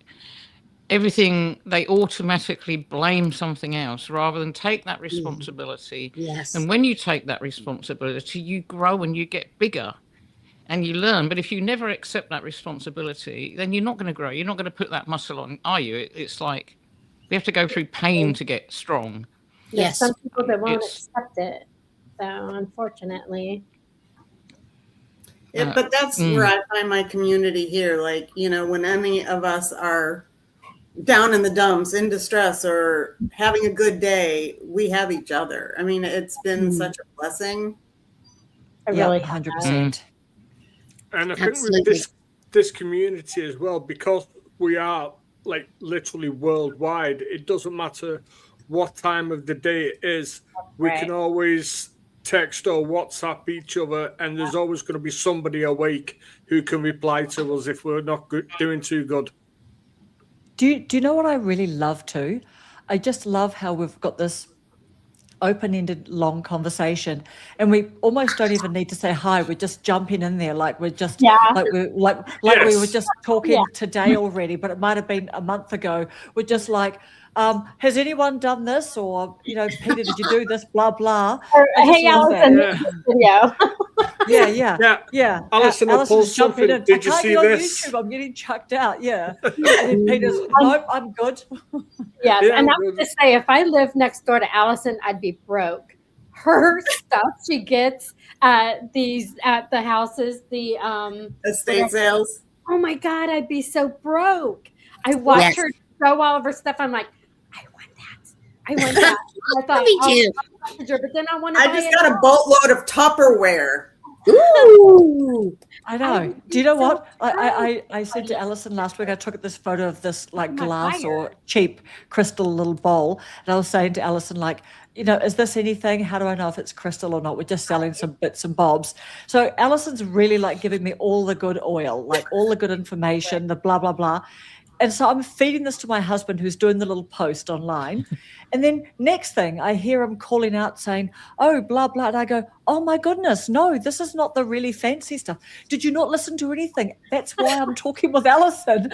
everything. They automatically blame something else rather than take that responsibility. Yes. And when you take that responsibility, you grow and you get bigger and you learn. But if you never accept that responsibility, then you're not going to grow. You're not going to put that muscle on, are you? It's like we have to go through pain to get strong. Yes. Some people that won't It's- accept it. So unfortunately. But that's where I find my community here. Like, when any of us are down in the dumps, in distress, or having a good day, we have each other. I mean, it's been such a blessing. I Yeah, really 100%. And I think Absolutely. with this community as well, because we are like literally worldwide, it doesn't matter what time of the day it is. We Right. can always text or WhatsApp each other, and there's always going to be somebody awake who can reply to us if we're not doing too good. Do you know what I really love too? I just love how we've got this open-ended long conversation, and we almost don't even need to say hi. We're just jumping in there like we're just like we we were just talking today already, but it might have been a month ago. We're just like, has anyone done this? Or Peter, did you do this? Blah blah. I just Hey, love that. Allison, this is video. Yeah. Alison will Allison's post jumping something. in. Did you I can't see get on this? YouTube. I'm getting chucked out. Yeah. And then Peter's, nope, I'm good. Yes, Yeah, and I would just say, if I lived next door to Allison, I'd be broke. Her stuff she gets at the houses, the Estate sales. oh my God, I'd be so broke. I watch Yes. her show all of her stuff. I'm like, I want that. I want that. I thought, Me I'll too. message her, but then I want to I buy just it. got a boatload of Tupperware. Ooh. I know. would Do you know so what? I said to Alison last week, I took this photo of this like my glass fire. or cheap crystal little bowl. And I was saying to Alison, like, is this anything? How do I know if it's crystal or not? We're just selling some bits and bobs. So Alison's really like giving me all the good oil, like all the good information, the blah, blah, blah. And so I'm feeding this to my husband who's doing the little post online. And then next thing I hear him calling out saying, oh, blah, blah. And I go, oh my goodness, no, this is not the really fancy stuff. Did you not listen to anything? That's why I'm talking with Alison.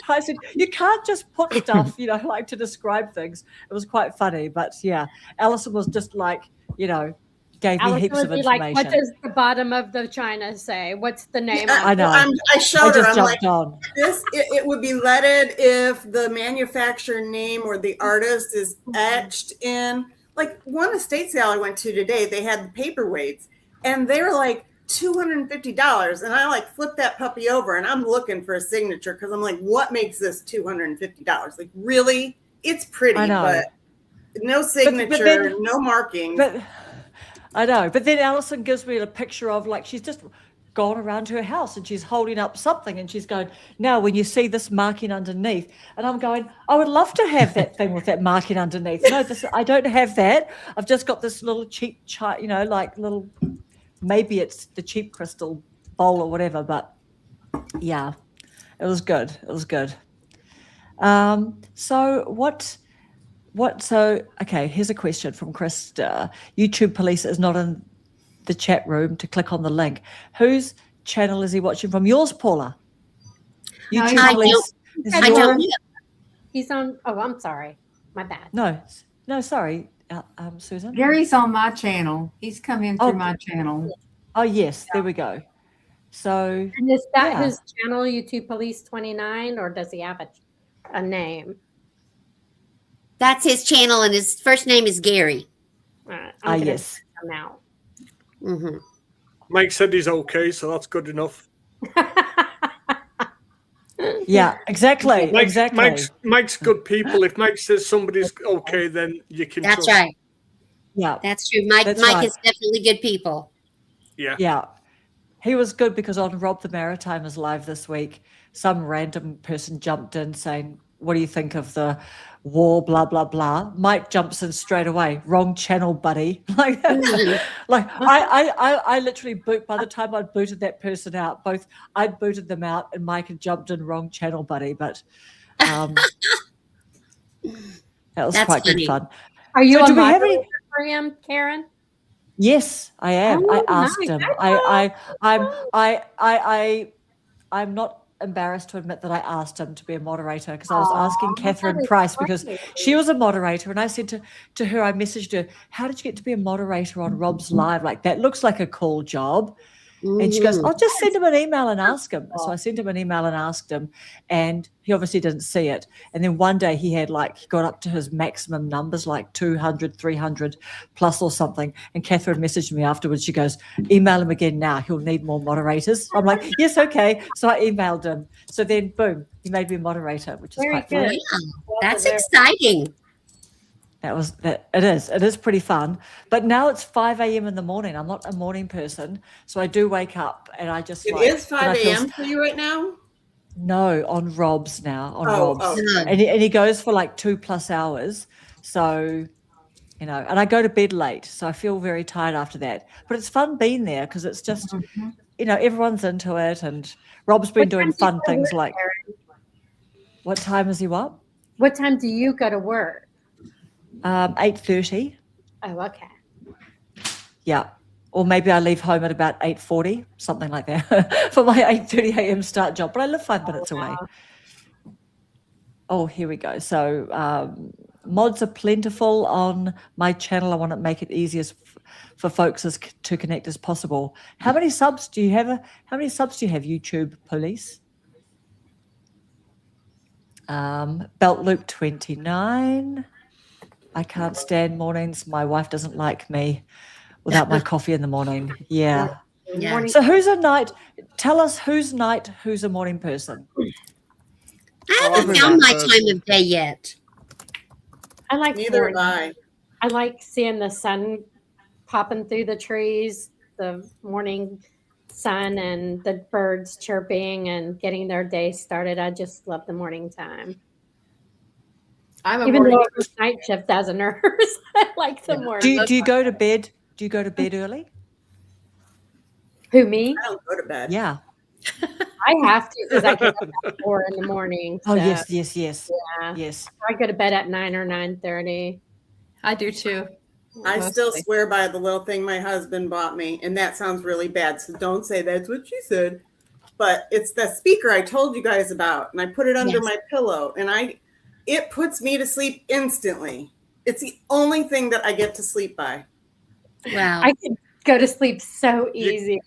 I said, you can't just put stuff, like to describe things. It was quite funny. But yeah, Alison was just like, gave me Allison heaps would of be information. like, what does the bottom of the china say? What's the name? I know. I showed her. just I'm jumped like, on. it would be leaded if the manufacturer name or the artist is etched in. Like one estate sale I went to today, they had the paperweights, and they were like $250. And I like flipped that puppy over, and I'm looking for a signature because I'm like, what makes this $250? Like, really? It's pretty, I know. but no signature, then- no marking. But I know. But then Alison gives me a picture of like she's just gone around her house and she's holding up something and she's going, now when you see this marking underneath, and I'm going, I would love to have that thing with that marking underneath. No, I don't have that. I've just got this little cheap, like little, maybe it's the cheap crystal bowl or whatever. But yeah, it was good. It was good. So okay, here's a question from Krista. YouTube Police is not in the chat room to click on the link. Whose channel is he watching from? Yours, Paula? No, YouTube I Police. Is I yours? don't know. He's on. Oh, I'm sorry. My bad. No, sorry, Susan. Gary's on my channel. He's come in through Oh. my channel. Oh yes, there we go. So And is that Yeah. his channel, YouTube Police 29, or does he have a name? That's his channel, and his first name is Gary. I'm gonna yes. check him out. Hmm. Mike said he's okay, so that's good enough. Yeah, exactly. Mike's good people. If Mike says somebody's okay, then you can That's trust. right. Yeah. That's true. Mike That's Mike right. is definitely good people. Yeah. Yeah. He was good because on Rob the Maritimer's live this week, some random person jumped in saying, what do you think of the war, blah, blah, blah, Mike jumps in straight away. Wrong channel, buddy. Like, I literally by the time I'd booted that person out, I'd booted them out and Mike had jumped in wrong channel, buddy. But that was That's quite funny. good fun. Are you So a do we have any- moderator for him, Karen? Yes, I am. I Oh, asked nice. him. I'm not embarrassed to admit that I asked him to be a moderator because I was asking Catherine that is Price because great. she was a moderator, and I said to her, I messaged her, how did you get to be a moderator on Rob's Live? Like, that looks like a cool job. And she goes, Mhm. I'll just send him an email and ask him. So I sent him an email and asked him, and he obviously didn't see it. And then one day he got up to his maximum numbers, like 200, 300 plus or something. And Catherine messaged me afterwards. She goes, email him again now. He'll need more moderators. I'm like, yes, okay. So I emailed him. So then, boom, he made me a moderator, which is Very quite fun. good. That's Well, exciting. It is pretty fun. But now it's 5 a.m. in the morning. I'm not a morning person. So I do wake up and I just It like, is and 5 I feel- a.m. for you right now? No, on Rob's now, Oh, Rob's. oh. Good. And he goes for like 2+ hours. So, and I go to bed late. So I feel very tired after that. But it's fun being there because it's just, everyone's into it. And Rob's been What doing time do you fun go to things work, like, Karen? what time is he what? What time do you go to work? 8:30. Oh, okay. Yeah. Or maybe I leave home at about 8:40, something like that, for my 8:30 a.m. start job. But I live 5 minutes away. Oh, here we go. So mods are plentiful on my channel. I want to make it easiest for folks to connect as possible. How many subs do you have? How many subs do you have, YouTube police? Belt Loop 29. I can't stand mornings. My wife doesn't like me without my coffee in the morning. Yeah. Yeah. Morning. So who's a night? Tell us who's night, who's a morning person. I haven't Oh, found my yeah. time of day yet. I like Neither have morning. I. I like seeing the sun popping through the trees, the morning sun, and the birds chirping and getting their day started. I just love the morning time. I'm a Even morning though I work night shift as a nurse, I like the morning. Do you go to bed? Do you go to bed early? Who, me? I don't go to bed. Yeah. I have to because I get up at 4 in the morning. Oh so, yes. Yeah. Yes. I go to bed at 9 or 9:30. I do too. I still Mostly. swear by the little thing my husband bought me, and that sounds really bad. So don't say that's what she said. But it's the speaker I told you guys about, and I put it under Yes. my pillow, and it puts me to sleep instantly. It's the only thing that I get to sleep by. Wow. I could go to sleep so easy.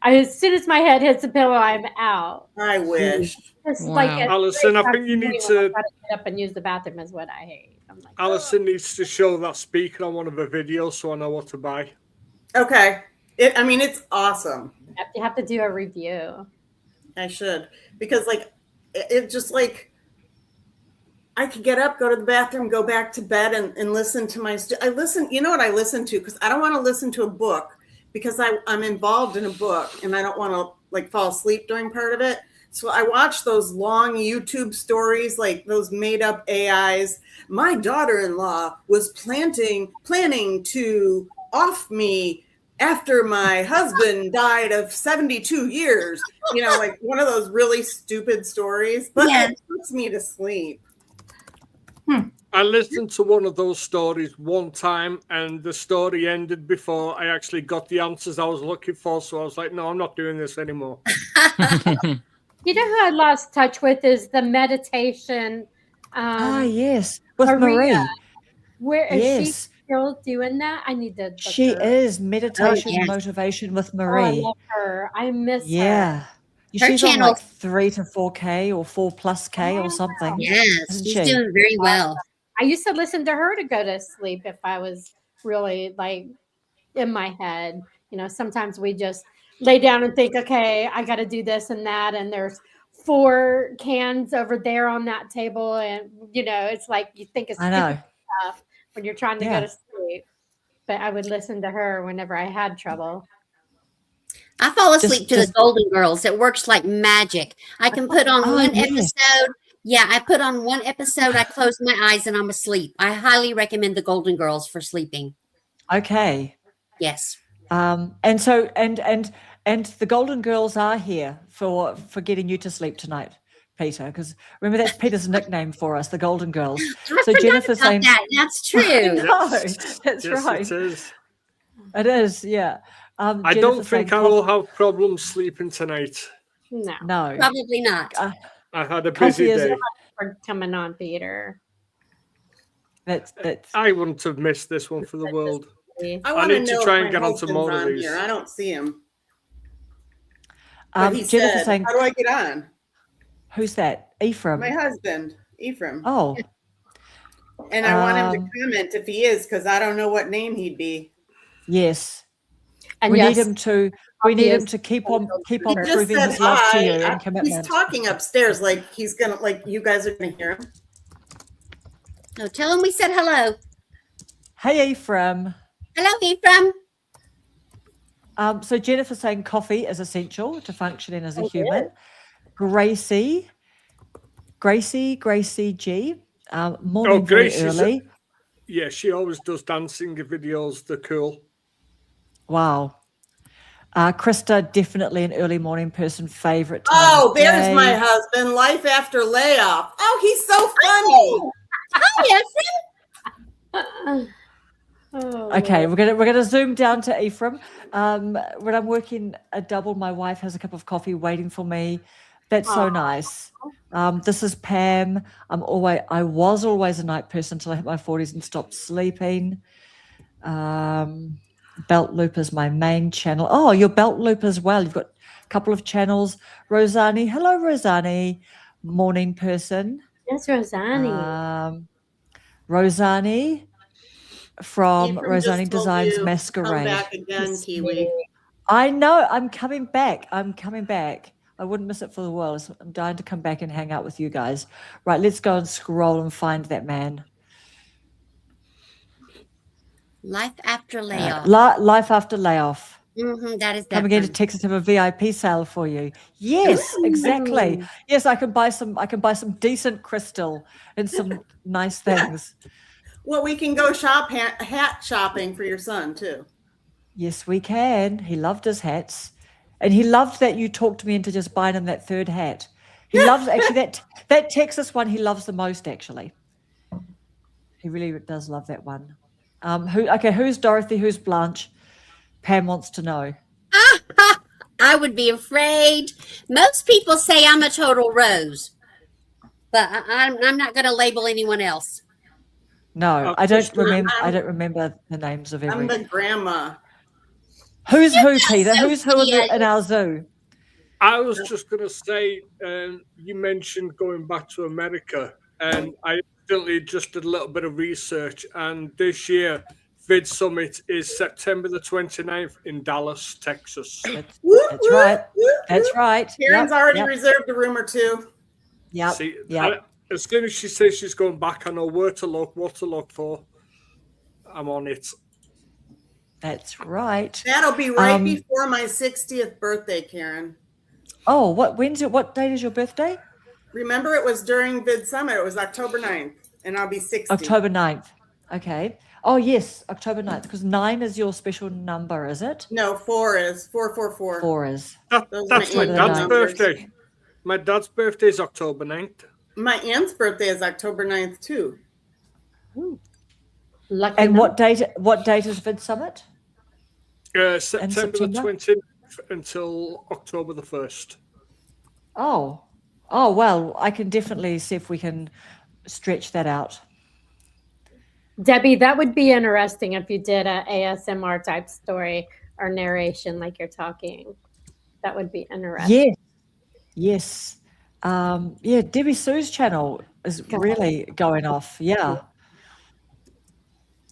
As soon as my head hits the pillow, I'm out. I wish. Just Wow. like at Alison, 3 I think you o'clock in the need morning when to- I've gotta get up and use the bathroom is what I hate. I'm like, Alison needs to show that speaker on one of her videos so I know what to buy. Okay. It's awesome. you have to do a review. I should, because it just I could get up, go to the bathroom, go back to bed, and listen to I listen. You know what I listen to? Because I don't want to listen to a book because I'm involved in a book and I don't want to fall asleep during part of it. So I watch those long YouTube stories, like those made up AIs. My daughter-in-law was planning to off me after my husband died of 72 years, one of those really stupid stories, but Yes. it puts me to sleep. I listened to one of those stories one time and the story ended before I actually got the answers I was looking for. So I was like, no, I'm not doing this anymore. You know who I lost touch with is the meditation. Yes. With Marie. Where is she Yes. still doing that? I need to. Look She her up. is meditation yes. motivation with Oh, I Marie. love her. I miss her. Yeah. Her She's on channel- like 3 to 4K or 4+K or something. Yes, Isn't she's she? doing very well. I used to listen to her to go to sleep if I was really in my head. Sometimes we just lay down and think, okay, I got to do this and that. And there's 4 cans over there on that table. And, it's like you think it's I know. stupid stuff when you're trying to Yeah. go to sleep. But I would listen to her whenever I had trouble. I fall asleep to just- the Golden Girls. It works like magic. I can put on Oh, one yeah. episode Yeah, I put on one episode. I closed my eyes and I'm asleep. I highly recommend the Golden Girls for sleeping. Okay. Yes. And so and the Golden Girls are here for getting you to sleep tonight, Peter, because remember that's Peter's nickname for us, the Golden Girls. I So forgot Jennifer's about saying that. That's true. No, that's Yes, right. it is. It is, yeah. I Jennifer's don't saying think I will have problems sleeping tonight. No, No. Probably not. I had a Coffee busy is- day. for coming on, Peter. That's I wouldn't have missed this one for the world. I want to need to know try if and my get onto husband's more of on these. here. I don't see him. But he Jennifer said, saying, how do I get on? who's that? Ephraim. My husband, Ephraim. Oh, And I want him Um, to comment if he is, because I don't know what name he'd be. yes. And We yes, need him to He keep on He just proving said his love to you hi. and commitment. He's talking upstairs like he's gonna, like you guys are gonna hear him. So tell him we said hello. Hey Ephraim. Hello, Ephraim. So Jennifer saying coffee is essential to functioning as a human. Gracie G. Morning very Gracie's early. Yeah, she always does dancing videos. They're cool. Wow. Krista, definitely an early morning person. Favorite time. Oh, of there's day. my husband. Life after layoff. Oh, he's so funny. Hi, Ephraim. Oh, Okay, we're gonna zoom down to Ephraim. When I'm working a double, my wife has a cup of coffee waiting for me. That's so nice. This is Pam. I was always a night person until I hit my 40s and stopped sleeping. Belt Loop is my main channel. Oh, your Belt Loop as well. You've got a couple of channels. Rosani, hello Rosani, morning person. yes, Rosani. Rosani from Ephraim Rosani just told Designs you, Come Masquerade. back again, Kiwi. I know. I'm coming back. I wouldn't miss it for the world. I'm dying to come back and hang out with you guys. Right, let's go and scroll and find that man. Life after layoff. Life after layoff. That is that. Come again to one. Texas have a VIP sale for you. Yes, exactly. Yes, I can buy some decent crystal and some nice things. Well, we can go hat shopping for your son too. Yes, we can. He loved his hats. And he loved that you talked me into just buying him that third hat. He loves actually that Texas one he loves the most, actually. He really does love that one. Who's Dorothy? Who's Blanche? Pam wants to know. I would be afraid. Most people say I'm a total rose, but I'm not going to label anyone else. No, I don't remember the names of I'm everyone. the grandma. Who's who, Peter? so Who's who cute. in our zoo? I was just going to say, you mentioned going back to America, and I accidentally just did a little bit of research, and this year, Vid Summit is September the 29th in Dallas, Texas. That's Whoop, right. whoop, whoop, That's whoop. right. Karen's already Yep. reserved a room or two. Yep. See, Yep. as soon as she says she's going back, I know where to look, what to look for. I'm on it. That's right. That'll be right Um, before my 60th birthday, Karen. Oh, what date is your birthday? Remember, it was during Vid Summit. It was October 9th, and I'll be 60. October 9th. Okay. Oh, yes, October 9th, because 9 is your special number, is it? No, 4 is 444. 4 is. Those are That's my my dad's numbers. birthday. My dad's birthday is October 9th. My aunt's birthday is October 9th, too. Lucky And number. what date is Vid Summit? September the September? 20th until October the 1st. Oh, well, I can definitely see if we can stretch that out. Debbie, that would be interesting if you did a ASMR type story or narration like you're talking. That would be interesting. Yes. Debbie Sue's channel is really going off. Yeah.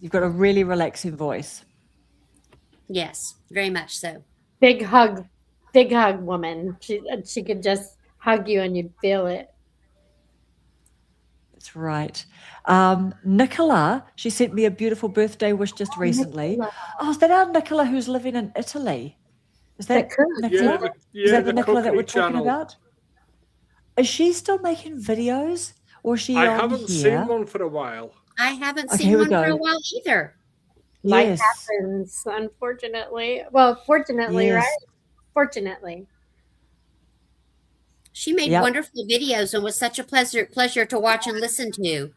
You've got a really relaxing voice. Yes, very much so. Big hug woman. She could just hug you and you'd feel it. That's right. Nicola, she sent me a beautiful birthday wish just recently. Nicola. Oh, is that our Nicola who's living in Italy? Is that That could. Nicola? Yeah, Is that the the Nicola that we're cookery talking channel. about? Is she still making videos, or is she I on haven't here? seen one for a while. I haven't Okay, seen here we one for a go. while either. Life Yes, happens, unfortunately. Well, fortunately, yes. right? Fortunately. She made Yep. wonderful videos and was such a pleasure to watch and listen to.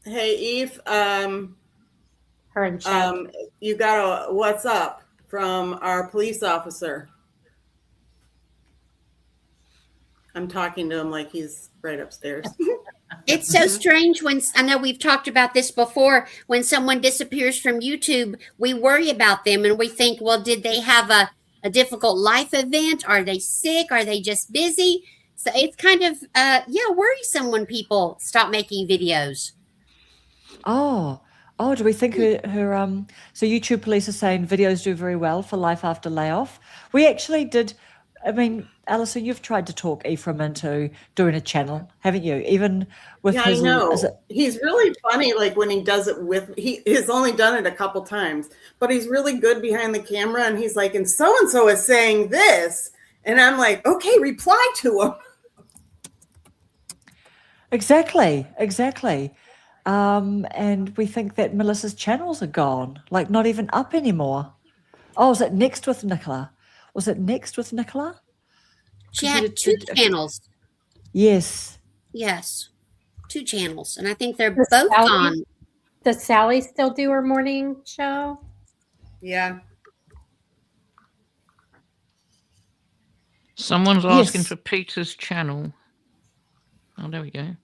Hey, Eve, Her and Chef. you got a what's up from our police officer. I'm talking to him like he's right upstairs. It's so strange when I know we've talked about this before. When someone disappears from YouTube, we worry about them and we think, well, did they have a difficult life event? Are they sick? Are they just busy? So it's kind of worrisome when people stop making videos. Oh, do we think her so YouTube police are saying videos do very well for life after layoff? We actually did. I mean, Alison, you've tried to talk Ephraim into doing a channel, haven't you? Even with Yeah, I his, know. is it- He's really funny, like when he does it with, he has only done it a couple times, but he's really good behind the camera. And he's like, and so is saying this. And I'm like, okay, reply to him. exactly. And we think that Melissa's channels are gone, like not even up anymore. Oh, is it next with Nicola? Was it next with Nicola? She Because you had two did- channels. Yes. Yes, two channels. And I think they're Does both Sally- on. Does Sally still do her morning show? Yeah. Someone's asking Yes. for Peter's channel. Oh, there we go.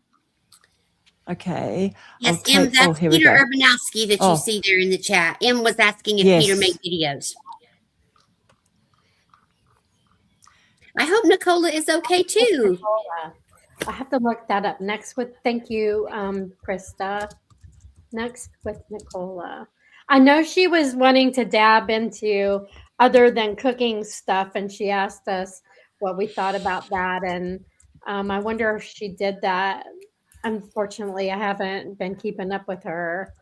Okay. Yes, I'll M, take- that's here we Peter go. Urbanowski that Oh. you see there in the chat. M was asking if Yes. Peter made videos. I hope Nicola is okay too. Nicola. I have to look that up. Next with, thank you, Krista. Next with Nicola. I know she was wanting to dab into other than cooking stuff, and she asked us what we thought about that. And I wonder if she did that. Unfortunately, I haven't been keeping up with her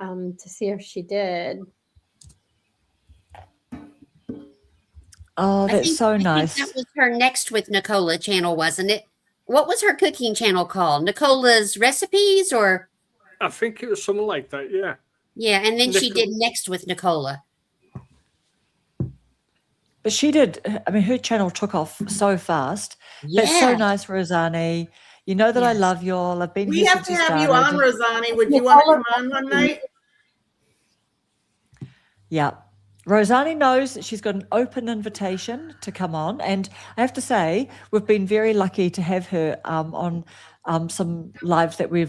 to see if she did. Oh, I that's think- so I think nice. that was her Next with Nicola channel, wasn't it? What was her cooking channel called? Nicola's Recipes or? I think it was something like that. Yeah. Yeah, and then she Nicola. did Next with Nicola. But she did. I mean, her channel took off so fast. That's so Yeah. nice, Rosani. You know that I Yes. love you all. I've been We here have since to you have you on, started. Rosani. Would you want to come on one night? Yeah. Rosani knows that she's got an open invitation to come on. And I have to say, we've been very lucky to have her on some lives that we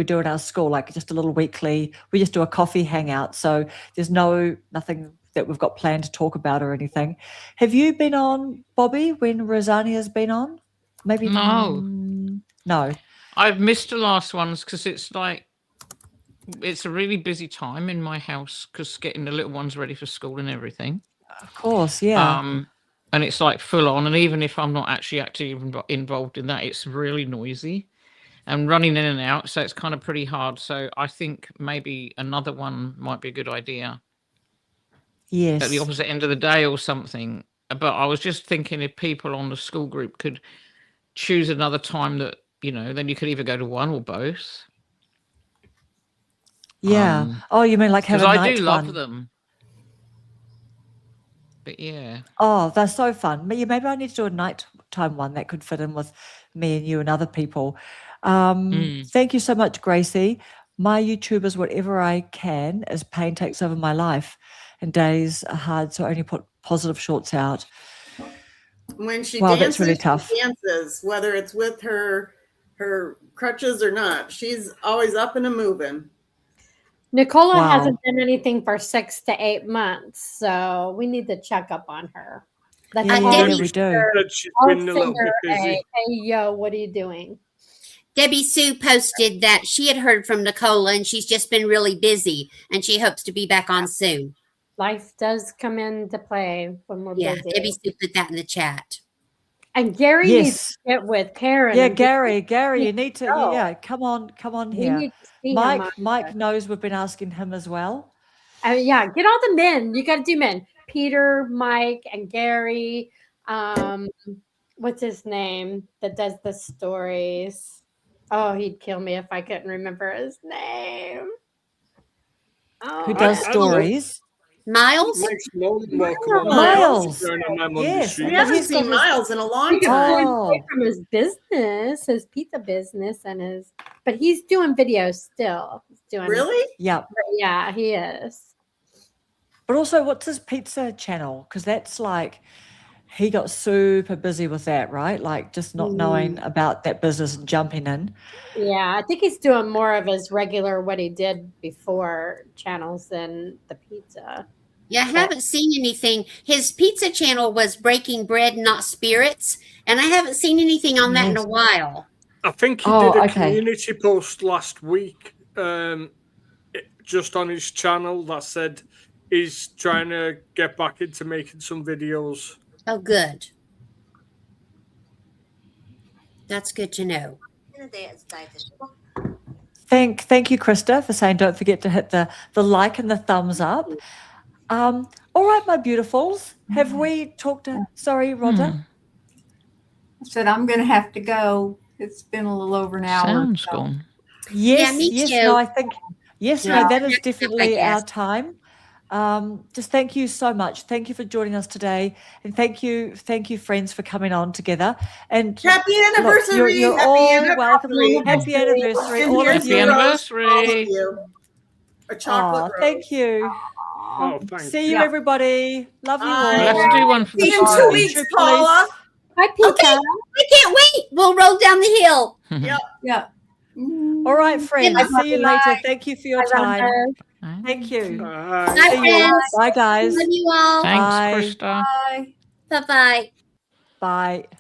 do in our school, like just a little weekly. We just do a coffee hangout. So there's nothing that we've got planned to talk about or anything. Have you been on, Bobby, when Rosani has been on? Maybe No. No. I've missed the last ones because it's a really busy time in my house because getting the little ones ready for school and everything. Of course, yeah. And it's like full on. And even if I'm not actually involved in that, it's really noisy and running in and out. So it's kind of pretty hard. So I think maybe another one might be a good idea Yes. at the opposite end of the day or something. But I was just thinking if people on the school group could choose another time that, then you could either go to one or both. Yeah. Oh, you mean like have Because a I night do love one? them. But yeah. Oh, they're so fun. Maybe I need to do a nighttime one that could fit in with me and you and other people. Thank you so much, Gracie. My YouTube is whatever I can as pain takes over my life and days are hard, so I only put positive shorts out. When she Wow, dances, that's really tough. she dances, whether it's with her crutches or not. She's always up and a moving. Nicola Wow. hasn't done anything for 6 to 8 months, so we need to check up on her. Let's Yeah, call Debbie- we do. But she's I'll been a little send bit her busy. hey, yo, what are you doing? Debbie Sue posted that she had heard from Nicola and she's just been really busy and she hopes to be back on soon. Life does come into play when we're Yeah, busy. Debbie Sue put that in the chat. And Gary Yes. needs to get with Karen. Yeah, and get- Gary, you need to. go. Yeah, come on we here. need to see him on Mike here. knows we've been asking him as well. Yeah, get all the men. You got to do men. Peter, Mike, and Gary. what's his name that does the stories? Oh, he'd kill me if I couldn't remember his name. Oh, Who does I don't know. stories? Miles? Makes more than welcome on Miles. Going on my Monday Yes, stream. We but haven't he's got seen his- Miles in a long He's time. going Oh. away from his business, his pizza business, but he's doing videos still. He's doing Really? Yeah. Yeah, he is. But also, what's his pizza channel? Because that's like, he got super busy with that, right? Like just not knowing about that business and jumping in. Yeah, I think he's doing more of his regular what he did before channels than the pizza. Yeah, I haven't seen anything. His pizza channel was Breaking Bread, Not Spirits, and I haven't seen anything on that in a Yes. while. I think he Oh, did a okay. community post last week, just on his channel that said he's trying to get back into making some videos. Oh, good. That's good to know. Thank you, Krista, for saying don't forget to hit the like and the thumbs up. All right, my beautifuls. Have we talked to sorry, Rhonda? I said I'm going to have to go. It's been a little over an hour. Sounds so- gone. Yes, me yes, too. no, I think yes, Yeah. no, that is Wrapped up, I definitely our guess. time. Just thank you so much. Thank you for joining us today, and thank you, friends, for coming on together. And Happy look, anniversary! you're Happy all anniversary. welcome. Happy anniversary, And all here's of Happy you. your rose for all of anniversary. you. A Oh, chocolate rose. thank you. Oh, thanks. See you, Yeah. everybody. Love you Bye. We'll all. have to do one for the See you in 2 story. weeks, Please. Paula. Hi, pizza. Okay, I can't wait. We'll roll down the hill. Yeah. All right, friends. Bye. See you later. Thank you for your Hi, time. Rhonda. Thank you. Bye. Bye, See you. friends. Bye, guys. Love you all. Thanks, Bye. Krista. Bye. Bye-bye. Bye.